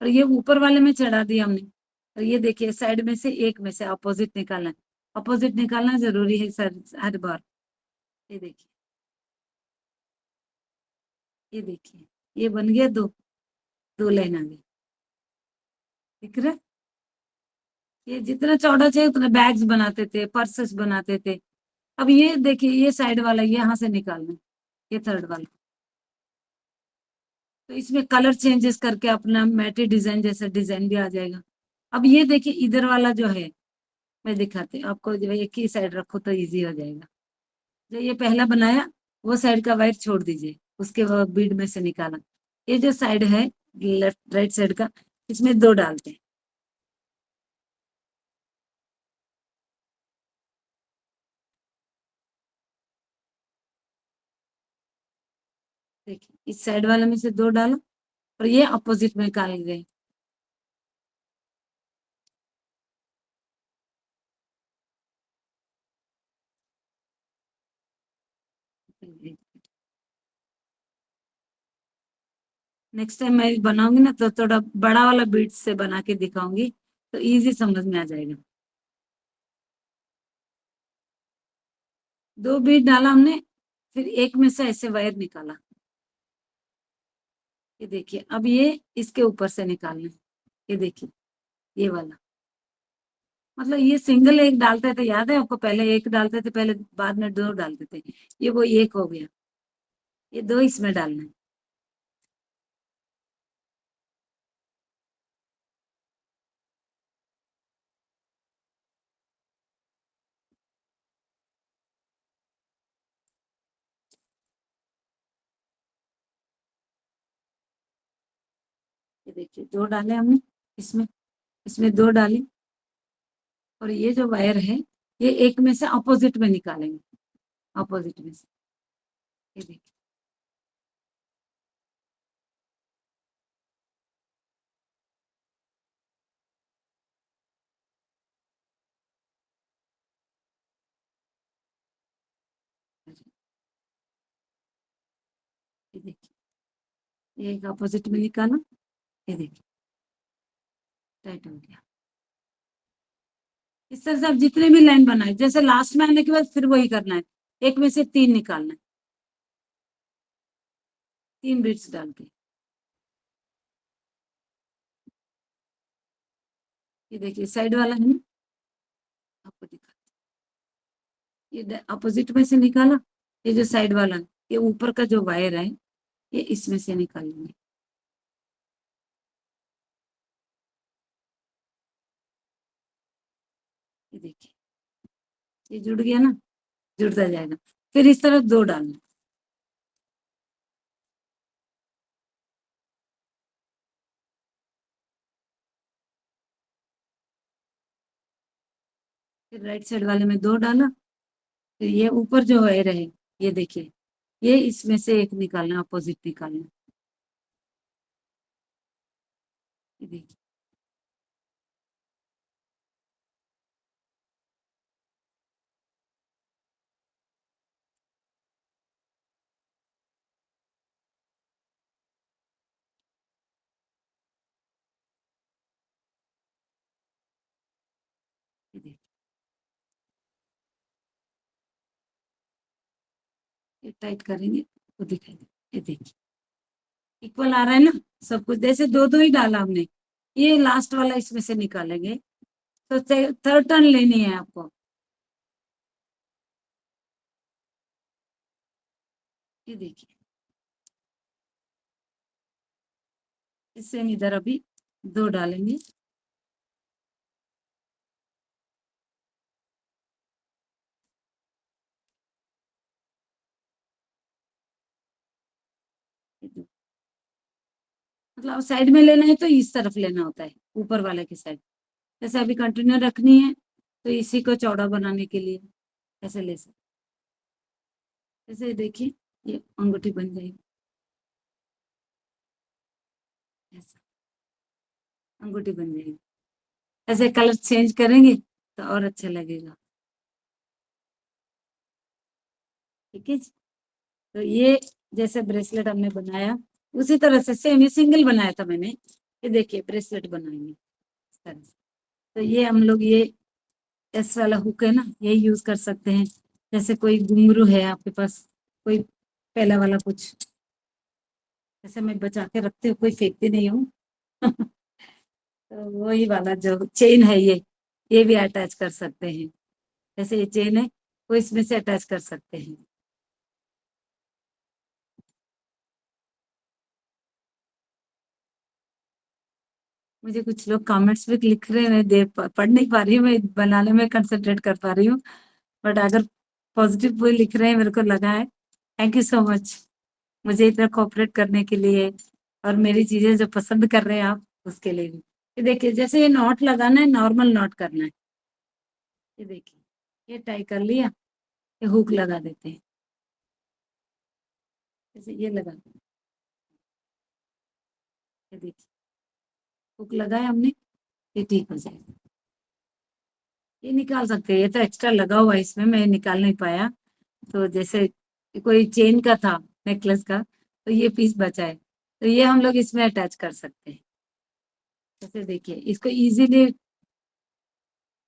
और ये ऊपर वाले में चढ़ा दिया हमने। और ये देखिए साइड में से एक में से अपोजिट निकालना है। अपोजिट निकालना जरूरी है सर हर बार। ये देखिए, ये देखिए, ये बन गया दो, दो लाइन आ गई, दिख रहा है? ये जितना चौड़ा चाहिए उतना बैग्स बनाते थे, पर्सेस बनाते थे। अब ये देखिए ये साइड वाला ये यहाँ से निकालना है, ये थर्ड वाला। तो इसमें कलर चेंजेस करके अपना मैटी डिजाइन जैसा डिजाइन भी आ जाएगा। अब ये देखिए इधर वाला जो है, मैं दिखाती हूँ आपको, जो एक ही साइड रखो तो इजी हो जाएगा। जो ये पहला बनाया वो साइड का वायर छोड़ दीजिए, उसके बाद बीड में से निकाला। ये जो साइड है लेफ्ट राइट साइड का, इसमें दो डालते हैं। देखिए इस साइड वाले में से दो डाला, और ये अपोजिट में निकाल गए। नेक्स्ट टाइम मैं बनाऊंगी ना तो थोड़ा बड़ा वाला बीड से बना के दिखाऊंगी, तो इजी समझ में आ जाएगा। दो बीड डाला हमने, फिर एक में से ऐसे वायर निकाला। ये देखिए अब ये इसके ऊपर से निकालना है। ये देखिए ये वाला, मतलब ये सिंगल एक डालते थे, याद है आपको? पहले एक डालते थे, पहले बाद में दो डालते थे। ये वो एक हो गया, ये दो इसमें डालना है। ये देखिए दो डाले हमने इसमें, इसमें दो डाले, और ये जो वायर है ये एक में से अपोजिट में निकालेंगे, अपोजिट में से। ये देखिए, ये देखिए, ये एक अपोजिट में निकाला। ये देखिए टाइट हो गया। इस तरह से आप जितने भी लाइन बनाए, जैसे लास्ट में आने के बाद फिर वही करना है, एक में से तीन निकालना है, तीन बीट्स डाल के। ये देखिए साइड वाला है ना, आपको दिखा, ये अपोजिट में से निकाला। ये जो साइड वाला है, ये ऊपर का जो वायर है ये इसमें से निकालेंगे। ये देखिए ये जुड़ गया ना, जुड़ता जाएगा। फिर इस तरफ दो डालना, फिर राइट साइड वाले में दो डाला। फिर ये ऊपर जो वायर है, ये देखिए, ये इसमें से एक निकालना, अपोजिट निकालना। ये देखिए, ये देखिए, ये टाइट करेंगे तो दिखाई दे। ये देखिए इक्वल आ रहा है ना सब कुछ, जैसे दो दो ही डाला हमने। ये लास्ट वाला इसमें से निकालेंगे, तो थर्ड टर्न लेनी है आपको। ये देखिए इससे हम इधर अभी 2 डालेंगे। मतलब साइड में लेना है तो इस तरफ लेना होता है, ऊपर वाले की साइड। जैसे अभी कंटिन्यू रखनी है तो इसी को चौड़ा बनाने के लिए ऐसे ले सकते। ऐसे देखिए ये अंगूठी बन जाएगी, ऐसा अंगूठी बन जाएगी। ऐसे कलर चेंज करेंगे तो और अच्छा लगेगा। ठीक है जी। तो ये जैसे ब्रेसलेट हमने बनाया उसी तरह से सेम ये सिंगल बनाया था मैंने, ये देखिए ब्रेसलेट बनाएंगे इस तरह से। तो ये हम लोग ये एस वाला हुक है ना, ये यूज कर सकते हैं। जैसे कोई घुंघरू है आपके पास, कोई पहला वाला कुछ, जैसे मैं बचा के रखती हूँ, कोई फेंकती नहीं हूँ। तो वही वाला जो चेन है ये भी अटैच कर सकते हैं। जैसे ये चेन है वो इसमें से अटैच कर सकते हैं। मुझे कुछ लोग कमेंट्स भी लिख रहे हैं, मैं पढ़ नहीं पा रही हूँ, मैं बनाने में कंसंट्रेट कर पा रही हूँ। बट अगर पॉजिटिव वो लिख रहे हैं मेरे को लगा है, थैंक यू सो मच मुझे इतना कोऑपरेट करने के लिए, और मेरी चीजें जो पसंद कर रहे हैं आप उसके लिए भी। ये देखिए जैसे ये नॉट लगाना है, नॉर्मल नॉट करना है। ये देखिए ये टाई कर लिया, ये हुक लगा देते हैं, जैसे ये लगा दिया। ये देखिए हुक लगाया हमने, ये ठीक हो जाएगा। ये निकाल सकते हैं, ये तो एक्स्ट्रा लगा हुआ है इसमें, मैं निकाल नहीं पाया। तो जैसे कोई चेन का था, नेकलेस का, तो ये पीस बचा है, तो ये हम लोग इसमें अटैच कर सकते हैं। जैसे देखिए इसको इजीली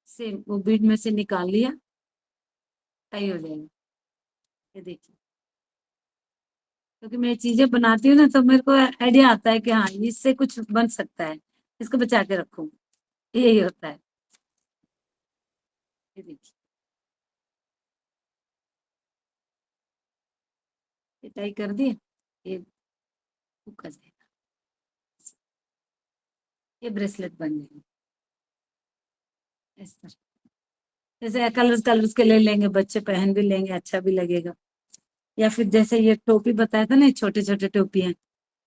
से वो बीड में से निकाल लिया, टाई हो जाएगा। ये देखिए क्योंकि मैं चीजें बनाती हूँ ना, तो मेरे को आइडिया आता है कि हाँ इससे कुछ बन सकता है, इसको बचा के रखूं, यही होता है। ये देखिए ये टाई कर दिए, ये हुक आ जाएगा, ये ब्रेसलेट बन जाएगा इस तरह। जैसे कलर्स कलर्स के ले लेंगे, बच्चे पहन भी लेंगे, अच्छा भी लगेगा। या फिर जैसे ये टोपी बताया था ना, छोटे छोटे टोपी हैं,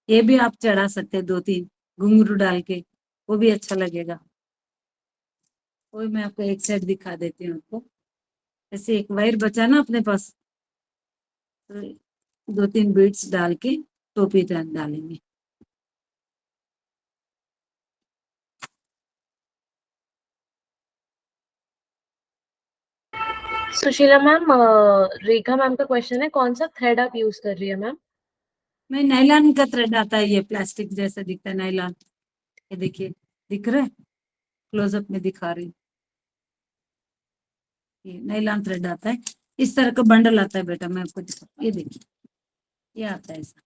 ये भी आप चढ़ा सकते हैं 2-3 घुंघरू डाल के, वो भी अच्छा लगेगा। वो मैं आपको एक साइड दिखा देती हूँ आपको। जैसे एक वायर बचा ना अपने पास, तो 2-3 बीड्स डाल के टोपी डालेंगे। सुशीला मैम, रेखा मैम का क्वेश्चन है कौन सा थ्रेड आप यूज कर रही है मैम? मैं नायलॉन का थ्रेड आता है, ये प्लास्टिक जैसा दिखता है नायलॉन। ये देखिए दिख रहा है, क्लोजअप में दिखा रही हूँ। ये नायलॉन थ्रेड आता है, इस तरह का बंडल आता है बेटा, मैं आपको दिखा, ये देखिए ये आता है ऐसा।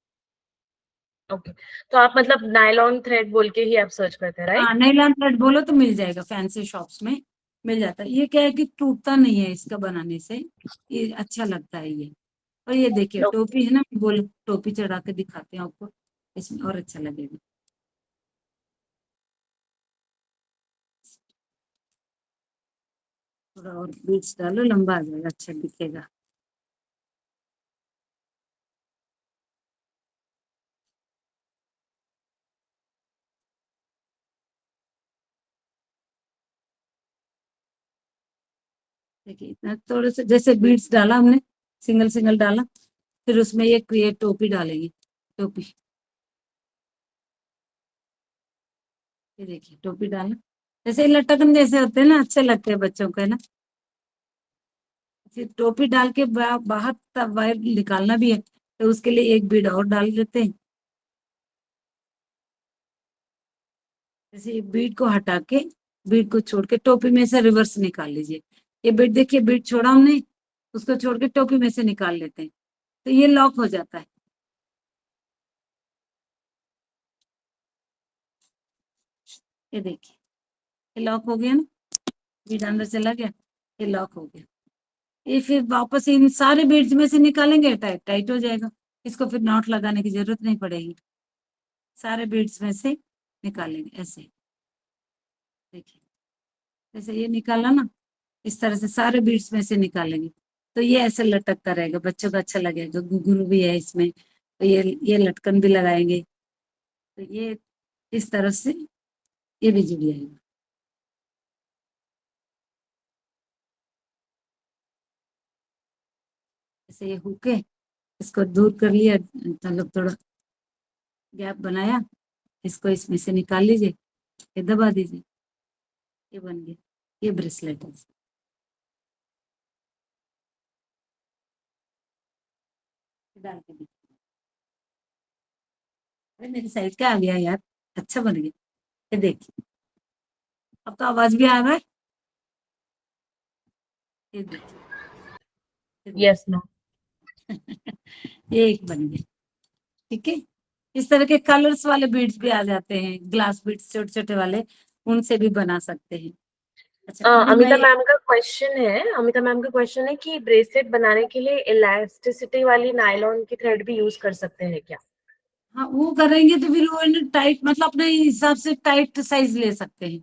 ओके, तो आप मतलब नायलॉन थ्रेड बोल के ही आप सर्च करते हैं, हाँ राइट? नायलॉन थ्रेड बोलो तो मिल जाएगा, फैंसी शॉप्स में मिल जाता है। ये क्या है कि टूटता नहीं है इसका बनाने से, ये अच्छा लगता है ये। और ये देखिए टोपी है ना, बोल टोपी चढ़ा के दिखाते हैं आपको, इसमें और अच्छा लगेगा। थोड़ा और बीच डालो, लंबा आ जाएगा, अच्छा दिखेगा। देखिए इतना थोड़े से जैसे बीड्स डाला हमने, सिंगल सिंगल डाला, फिर उसमें ये टोपी डालेंगे, टोपी। ये देखिए टोपी डाला, जैसे लटकन जैसे होते हैं ना, अच्छे लगते हैं बच्चों को, है ना। फिर टोपी डाल के बाहर तब वायर निकालना भी है, तो उसके लिए एक बीड और डाल देते हैं। जैसे ये बीड को हटा के, बीड को छोड़ के टोपी में से रिवर्स निकाल लीजिए। ये बीड देखिए, बीड छोड़ा हमने, उसको छोड़ के टोपी में से निकाल लेते हैं, तो ये लॉक हो जाता है। ये देखिए ये लॉक हो गया ना, बीड अंदर चला गया, ये लॉक हो गया। ये फिर वापस इन सारे बीड्स में से निकालेंगे, टाइट टाइट हो जाएगा, इसको फिर नॉट लगाने की जरूरत नहीं पड़ेगी। सारे बीड्स में से निकालेंगे ऐसे। देखिए जैसे ये निकाला ना, इस तरह से सारे बीड्स में से निकालेंगे तो ये ऐसे लटकता रहेगा, बच्चों को अच्छा लगेगा। घुंघरू भी है इसमें, तो ये लटकन भी लगाएंगे, तो ये इस तरह से ये भी जुड़ जाएगा। ऐसे ये हुक है, इसको दूर कर लिया, मतलब थोड़ा गैप बनाया, इसको इसमें से निकाल लीजिए, ये दबा दीजिए, ये बन गया, ये ब्रेसलेट है। डाल के देखिए, अरे मेरी साइड का आ गया यार, अच्छा बन गया। ये देखिए अब तो आवाज भी आ रहा है। ये देखिए, ये देखिए। Yes ma'am. ये एक बन गया। ठीक है, इस तरह के कलर्स वाले बीड्स भी आ जाते हैं, ग्लास बीड्स छोटे छोटे वाले, उनसे भी बना सकते हैं। अच्छा अभी मैं अमिता मैम का क्वेश्चन है, अमिता मैम का क्वेश्चन है कि ब्रेसलेट बनाने के लिए इलास्टिसिटी वाली नायलॉन की थ्रेड भी यूज कर सकते हैं क्या? हाँ वो करेंगे तो फिर वो टाइट, मतलब अपने हिसाब से टाइट साइज ले सकते हैं,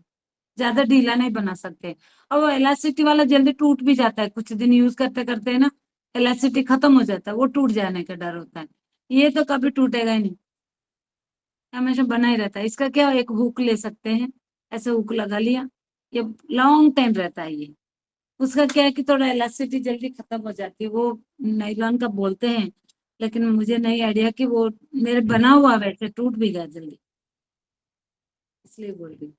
ज्यादा ढीला नहीं बना सकते। और वो इलास्टिसिटी वाला जल्दी टूट भी जाता है, कुछ दिन यूज करते करते है ना, इलास्टिसिटी खत्म हो जाता है, वो टूट जाने का डर होता है। ये तो कभी टूटेगा ही नहीं, हमेशा बना ही रहता है। इसका क्या, एक हुक ले सकते हैं, ऐसे हुक लगा लिया, ये लॉन्ग टाइम रहता है ये। उसका क्या है कि थोड़ा इलास्टिसिटी जल्दी खत्म हो जाती है, वो नायलॉन का बोलते हैं, लेकिन मुझे नहीं आइडिया कि वो मेरे बना हुआ वैसे टूट भी गया जल्दी, इसलिए बोल रही हूँ।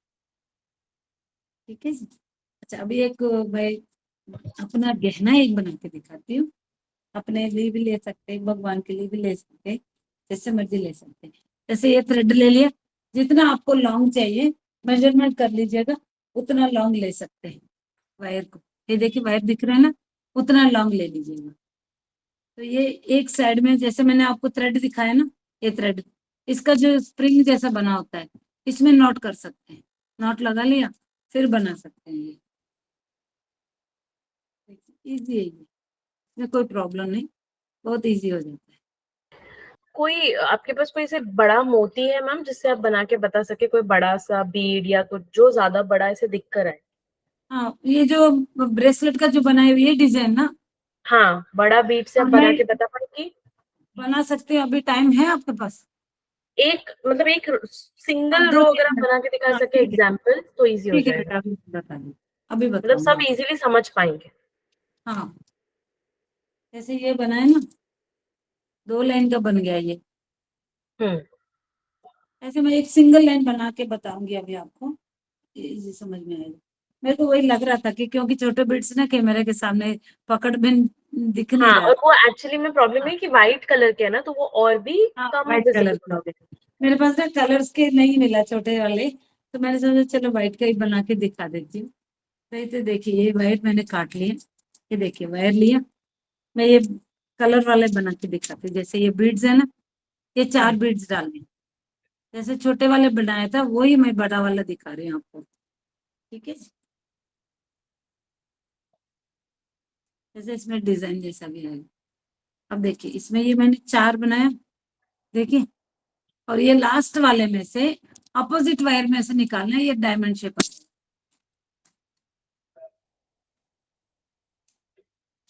ठीक है जी। अच्छा अभी एक भाई अपना गहना एक बना के दिखाती हूँ, अपने लिए भी ले सकते हैं, भगवान के लिए भी ले सकते हैं, जैसे मर्जी ले सकते हैं। जैसे ये थ्रेड ले लिया, जितना आपको लॉन्ग चाहिए मेजरमेंट कर लीजिएगा, उतना लॉन्ग ले सकते हैं वायर को। ये देखिए वायर दिख रहा है ना, उतना लॉन्ग ले लीजिएगा। तो ये एक साइड में, जैसे मैंने आपको थ्रेड दिखाया ना, ये थ्रेड, इसका जो स्प्रिंग जैसा बना होता है, इसमें नॉट कर सकते हैं, नॉट लगा लिया, फिर बना सकते हैं। ये इजी है, ये इसमें कोई प्रॉब्लम नहीं, बहुत इजी हो जाता है। कोई आपके पास कोई ऐसे बड़ा मोती है मैम जिससे आप बना के बता सके, कोई बड़ा सा बीड या कुछ जो ज्यादा बड़ा ऐसे दिख कर आए? हाँ ये जो ब्रेसलेट का जो बनाए हुए ये डिजाइन ना, हाँ, बड़ा बीड से आप अब मैं बना के बता पाएंगी? बना सकती हूँ, अभी टाइम है आपके पास? एक मतलब एक हाँ सिंगल दो रो अगर तीन आप मिनट बना के दिखा हाँ सके ठीक है, एग्जाम्पल तो इजी हो ठीक है जाएगा, बेटा, अभी बता दूँ, अभी मतलब बताऊंगी सब आपको। इजीली समझ पाएंगे। हाँ जैसे ये बनाए ना, 2 लाइन का बन गया ये, हम्म। ऐसे मैं एक सिंगल लाइन बना के बताऊंगी अभी आपको, इजी समझ में आएगा। मेरे को वही लग रहा था कि क्योंकि छोटे बिट्स ना कैमरे के सामने पकड़ में दिख नहीं हाँ, रहा। और वो एक्चुअली में प्रॉब्लम हाँ है कि व्हाइट कलर के है ना, तो वो और भी हाँ कम व्हाइट कलर विजिबल का, होते हैं। मेरे पास ना कलर्स के नहीं मिला छोटे वाले, तो मैंने सोचा चलो व्हाइट का ही बना के दिखा देती हूँ। तो देखिए ये वायर मैंने काट लिया, ये देखिए वायर लिया, मैं ये कलर वाले बना के दिखाती हूँ। जैसे ये बीड्स है ना, ये 4 बीड्स डालने, जैसे छोटे वाले बनाया था वही मैं बड़ा वाला दिखा रही हूँ आपको। ठीक है, जैसे इसमें डिजाइन जैसा भी है। अब देखिए इसमें ये मैंने 4 बनाया, देखिए, और ये लास्ट वाले में से अपोजिट वायर में से निकालना है, ये डायमंड शेप।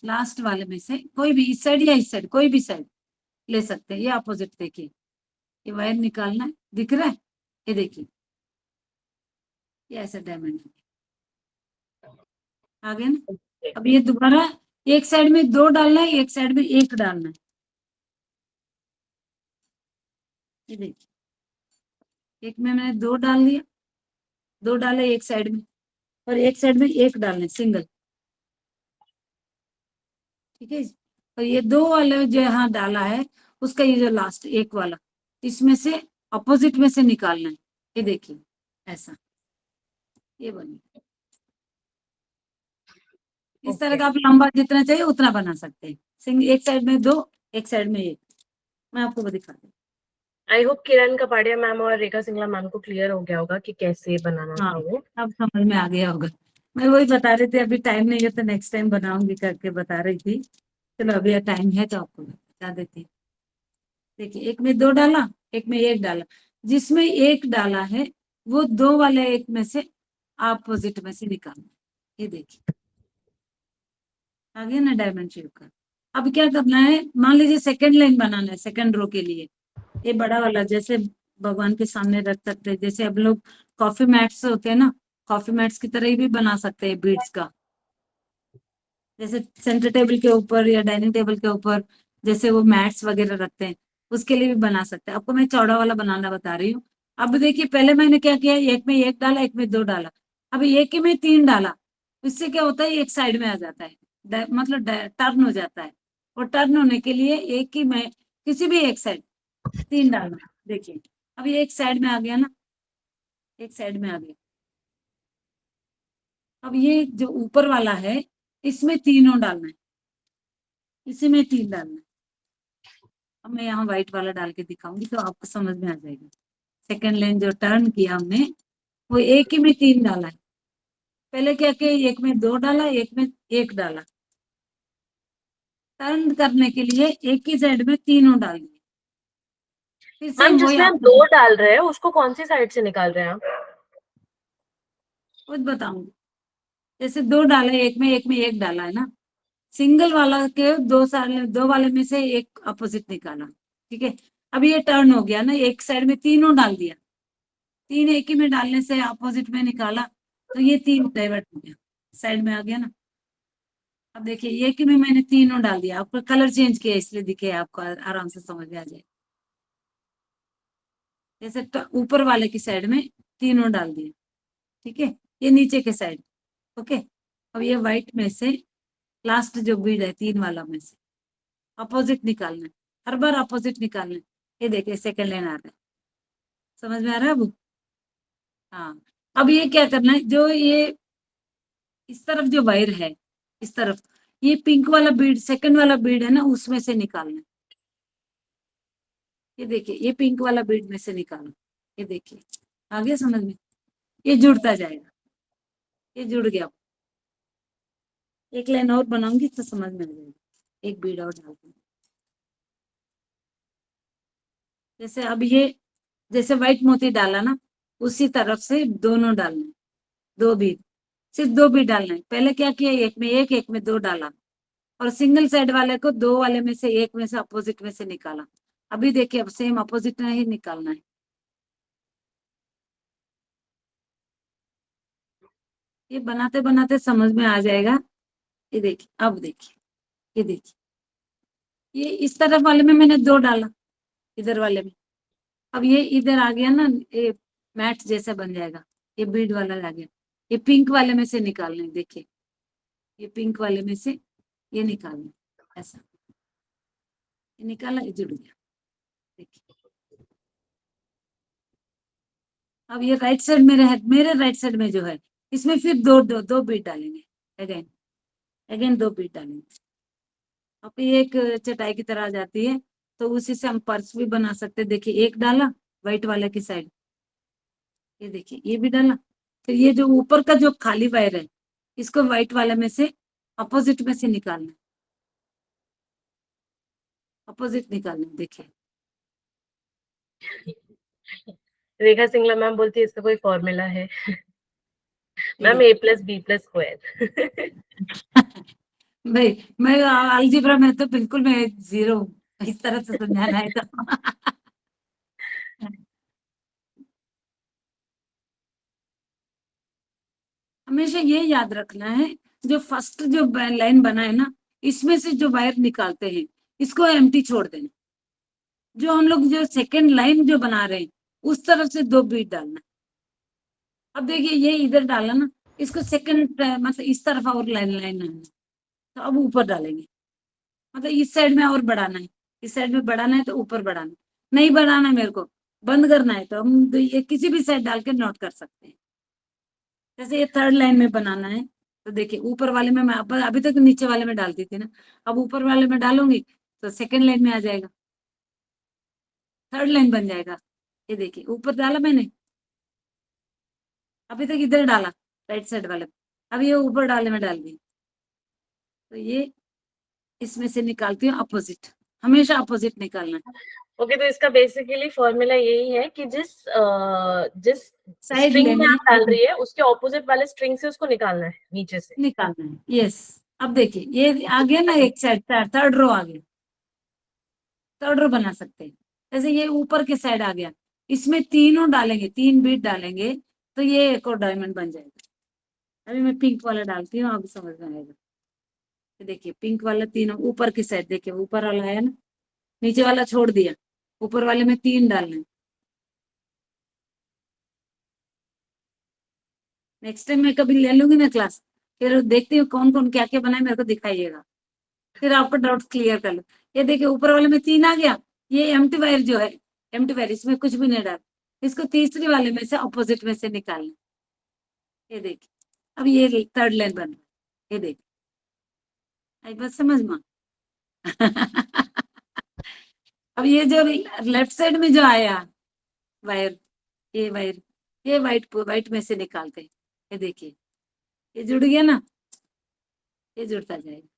लास्ट वाले में से कोई भी, इस साइड या इस साइड, कोई भी साइड ले सकते हैं। ये अपोजिट देखिए, ये वायर निकालना है, दिख रहा है, ये देखिए, ये ऐसा डायमंड आ गया ना। अब ये दोबारा एक साइड में 2 डालना है, एक साइड में 1 डालना है। ये देखिए, एक में मैंने 2 डाल दिया, 2 डाले एक साइड में, और एक साइड में 1 डालना है सिंगल। ठीक है जी? और ये 2 वाले जो यहाँ डाला है, उसका ये जो लास्ट एक वाला, इसमें से अपोजिट में से निकालना है। ये देखिए ऐसा, ये बनी, इस तरह ओके। का आप लंबा जितना चाहिए उतना बना सकते हैं। सिंगल, एक साइड में 2, एक साइड में 1, मैं आपको वो दिखाती हूँ। I hope Kiran Kapadia ma'am और रेखा सिंगला मैम को क्लियर हो गया होगा कि कैसे बनाना हाँ था वो। अब समझ में आ गया होगा, मैं वही बता रही थी, अभी टाइम नहीं है तो नेक्स्ट टाइम बनाऊंगी करके बता रही थी। चलो अभी टाइम है तो आपको बता देती हूँ। देखिए एक में 2 डाला, एक में 1 डाला, जिसमें 1 डाला है वो दो वाले एक में से अपोजिट में से निकालना। ये देखिए आ गया ना डायमंड शेप का। अब क्या करना है, मान लीजिए सेकंड लाइन बनाना है सेकंड रो के लिए। ये बड़ा वाला जैसे भगवान के सामने रख सकते हैं, जैसे अब लोग कॉफी मैट्स होते हैं ना, कॉफी मैट्स की तरह ही भी बना सकते हैं बीड्स का। जैसे सेंटर टेबल के ऊपर या डाइनिंग टेबल के ऊपर जैसे वो मैट्स वगैरह रखते हैं, उसके लिए भी बना सकते हैं। आपको मैं चौड़ा वाला बनाना बता रही हूँ। अब देखिए पहले मैंने क्या किया, एक में एक डाला, एक में दो डाला। अब एक में तीन डाला, इससे क्या होता है, एक साइड में आ जाता है, मतलब टर्न हो जाता है। और टर्न होने के लिए एक ही में किसी भी एक साइड तीन डालना है। देखिए अब ये एक साइड में आ गया ना, एक साइड में आ गया। अब ये जो ऊपर वाला है इसमें तीनों डालना है, इसी में तीन डालना है। अब मैं यहाँ व्हाइट वाला डाल के दिखाऊंगी तो आपको समझ में आ जाएगा। सेकेंड लाइन जो टर्न किया हमने वो एक ही में तीन डाला है। पहले क्या किया, एक में दो डाला, एक में एक डाला। टर्न करने के लिए एक ही साइड में तीनों डाल दिए। फिर मैम सेम वही जिसमें हम आपको दो डाल रहे हैं उसको कौन सी साइड से निकाल रहे हैं आप? खुद बताऊंगी। जैसे दो डाले, एक में एक डाला है ना, सिंगल वाला के दो साल दो वाले में से एक अपोजिट निकाला। ठीक है, अब ये टर्न हो गया ना, एक साइड में तीनों डाल दिया। तीन एक ही में डालने से अपोजिट में निकाला तो ये तीन डाइवर्ट हो गया, साइड में आ गया ना। अब देखिए ये कि में मैंने तीनों डाल दिया, आपको कलर चेंज किया इसलिए दिखे, आपको आराम से समझ में आ जाए। जैसे ऊपर वाले की साइड में तीनों डाल दिया। ठीक है, ये नीचे के साइड। ओके, अब ये व्हाइट में से लास्ट जो बीड है तीन वाला में से अपोजिट निकालना है। हर बार अपोजिट निकालना है। ये देखिए सेकंड लाइन आ रहा है, समझ में आ रहा है अब? हाँ, अब ये क्या करना है, जो ये इस तरफ जो वायर है, इस तरफ ये पिंक वाला बीड सेकंड वाला बीड है ना, उसमें से निकालना है। ये देखिए ये पिंक वाला बीड में से निकालो। ये देखिए आ गया समझ में, ये जुड़ता जाएगा। ये जुड़ गया। एक लाइन और बनाऊंगी तो समझ में आ जाएगा। एक बीड और डाल दूंगी। जैसे अब ये जैसे व्हाइट मोती डाला ना, उसी तरफ से दोनों डालना है। दो बीड, सिर्फ दो बीड डालना है। पहले क्या किया, एक में दो डाला, और सिंगल साइड वाले को दो वाले में से एक में से अपोजिट में से निकाला। अभी देखिए अब सेम अपोजिट में ही निकालना है। ये बनाते बनाते समझ में आ जाएगा। ये देखिए अब देखिए, ये देखिए ये इस तरफ वाले में मैंने दो डाला, इधर वाले में। अब ये इधर आ गया ना, ये मैट जैसा बन जाएगा। ये बीड वाला आ गया। ये पिंक वाले में से निकालना है। देखिए ये पिंक वाले में से ये निकालना है। ऐसा ये निकाला, ये जुड़ गया। देखिए अब ये राइट साइड मेरे राइट साइड में जो है इसमें फिर दो बीट डालेंगे। अगेन अगेन दो बीट डालेंगे। अब ये एक चटाई की तरह आ जाती है, तो उसी से हम पर्स भी बना सकते हैं। देखिए एक डाला व्हाइट वाले की साइड, ये देखिए ये भी डाला। फिर ये जो ऊपर का जो खाली वायर है इसको व्हाइट वाले में से अपोजिट में से निकालना है। अपोजिट निकालना है, देखिए। रेखा सिंगला मैम बोलती है इसका कोई फॉर्मूला है? ये मैम देखिए A+B+स्क्वायर। भाई मैं अलजेब्रा में तो बिल्कुल मैं जीरो हूँ, इस तरह से समझाना है तो हमेशा ये याद रखना है, जो फर्स्ट जो लाइन बना है ना, इसमें से जो वायर निकालते हैं इसको एम्प्टी छोड़ देना। जो हम लोग जो सेकेंड लाइन जो बना रहे हैं उस तरफ से दो बीट डालना। अब देखिए ये इधर डाला ना, इसको सेकंड मतलब इस तरफ और लाइन लाइन आना, तो अब ऊपर डालेंगे। मतलब इस साइड में और बढ़ाना है, इस साइड में बढ़ाना है तो ऊपर बढ़ाना है। नहीं बढ़ाना है मेरे को, बंद करना है, तो हम ये किसी भी साइड डाल के नोट कर सकते हैं। जैसे ये थर्ड लाइन में बनाना है, तो देखिए ऊपर वाले में मैं अभी तक नीचे वाले में डालती थी ना, अब ऊपर वाले में डालूंगी तो सेकंड लाइन में आ जाएगा, थर्ड लाइन बन जाएगा। ये देखिए ऊपर डाला मैंने, अभी तक इधर डाला राइट साइड वाले में, अब ये ऊपर डाले में डाल दी, तो ये इसमें से निकालती हूँ अपोजिट। हमेशा अपोजिट निकालना है। ओके, तो इसका बेसिकली फॉर्मूला यही है कि जिस साइड स्ट्रिंग में लेना आप डाल रही है उसके ऑपोजिट वाले स्ट्रिंग से उसको निकालना है नीचे से। निकालना है। यस, अब देखिए ये आ गया ना, एक साइड थर्ड रो आ गया, थर्ड रो बना सकते हैं। जैसे ये ऊपर के साइड आ गया, इसमें तीनों डालेंगे, 3 बीट डालेंगे तो ये एक और डायमंड बन जाएगा। अभी मैं पिंक वाला डालती हूँ, आपको समझ में आएगा। देखिए पिंक वाला तीनों ऊपर की साइड, देखिए ऊपर वाला है ना, नीचे वाला छोड़ दिया, ऊपर वाले में 3 डालने। नेक्स्ट टाइम मैं कभी ले लूंगी ना क्लास, फिर देखती हूँ कौन कौन क्या क्या बनाए, मेरे को दिखाइएगा, फिर आपको डाउट क्लियर कर लो। ये देखिए ऊपर वाले में 3 आ गया, ये एम्प्टी वायर जो है, एम्प्टी वायर इसमें कुछ भी नहीं डाल, इसको तीसरी वाले में से अपोजिट में से निकालना। ये देखिए अब ये थर्ड लाइन बन रहा है, ये देखिए आई बात समझ में। अब ये जो लेफ्ट साइड में जो आया वायर, ये वायर, ये वाइट वाइट में से निकालते हैं। ये देखिए ये जुड़ गया ना, ये जुड़ता जाएगा।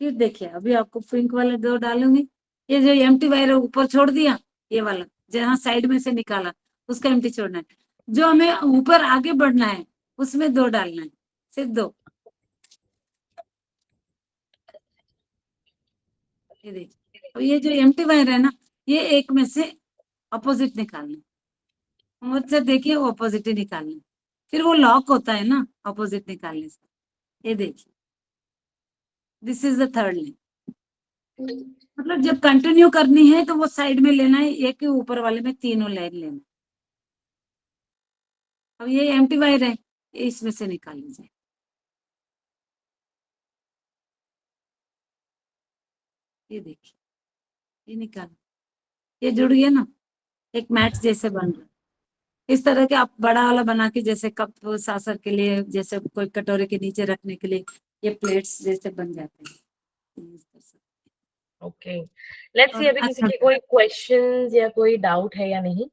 फिर देखिए अभी आपको पिंक वाले 2 डालूंगी, ये जो एम्प्टी वायर ऊपर छोड़ दिया, ये वाला जहां साइड में से निकाला उसका एम्प्टी छोड़ना है। जो हमें ऊपर आगे बढ़ना है उसमें 2 डालना है, सिर्फ 2। ये देखिए अब ये जो एम्प्टी वायर है ना, ये एक में से अपोजिट निकालना है, मुझसे देखिए वो अपोजिट ही निकालना है, फिर वो लॉक होता है ना अपोजिट निकालने से। ये देखिए this is the third line. मतलब जब कंटिन्यू करनी है तो वो साइड में लेना है, एक के ऊपर वाले में तीनों लाइन लेना। अब ये एम्प्टी वायर है, ये इसमें से निकाल लीजिए। ये देखिए ये निकाल, ये जुड़ गया ना, एक मैच जैसे बन रहा है। इस तरह के आप बड़ा वाला बना के, जैसे कप सासर के लिए, जैसे कोई कटोरे के नीचे रखने के लिए, ये प्लेट्स जैसे बन जाते हैं। ओके, लेट्स सी और अभी किसी अच्छा, के कोई क्वेश्चंस या कोई डाउट है या नहीं,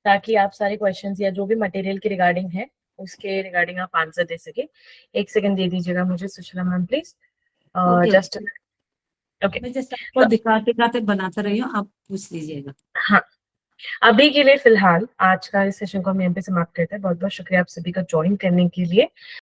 ताकि आप सारे क्वेश्चंस या जो भी मटेरियल के रिगार्डिंग है उसके रिगार्डिंग आप आंसर दे सके। एक सेकंड दे दीजिएगा मुझे Sushila ma'am please, okay just okay. मैं जस्ट आपको दिखाते दिखाते बनाते रही हूँ, आप पूछ लीजिएगा। हाँ, अभी के लिए फिलहाल आज का इस सेशन को हम यहाँ पे समाप्त करते हैं। बहुत बहुत शुक्रिया आप सभी का ज्वाइन करने के लिए।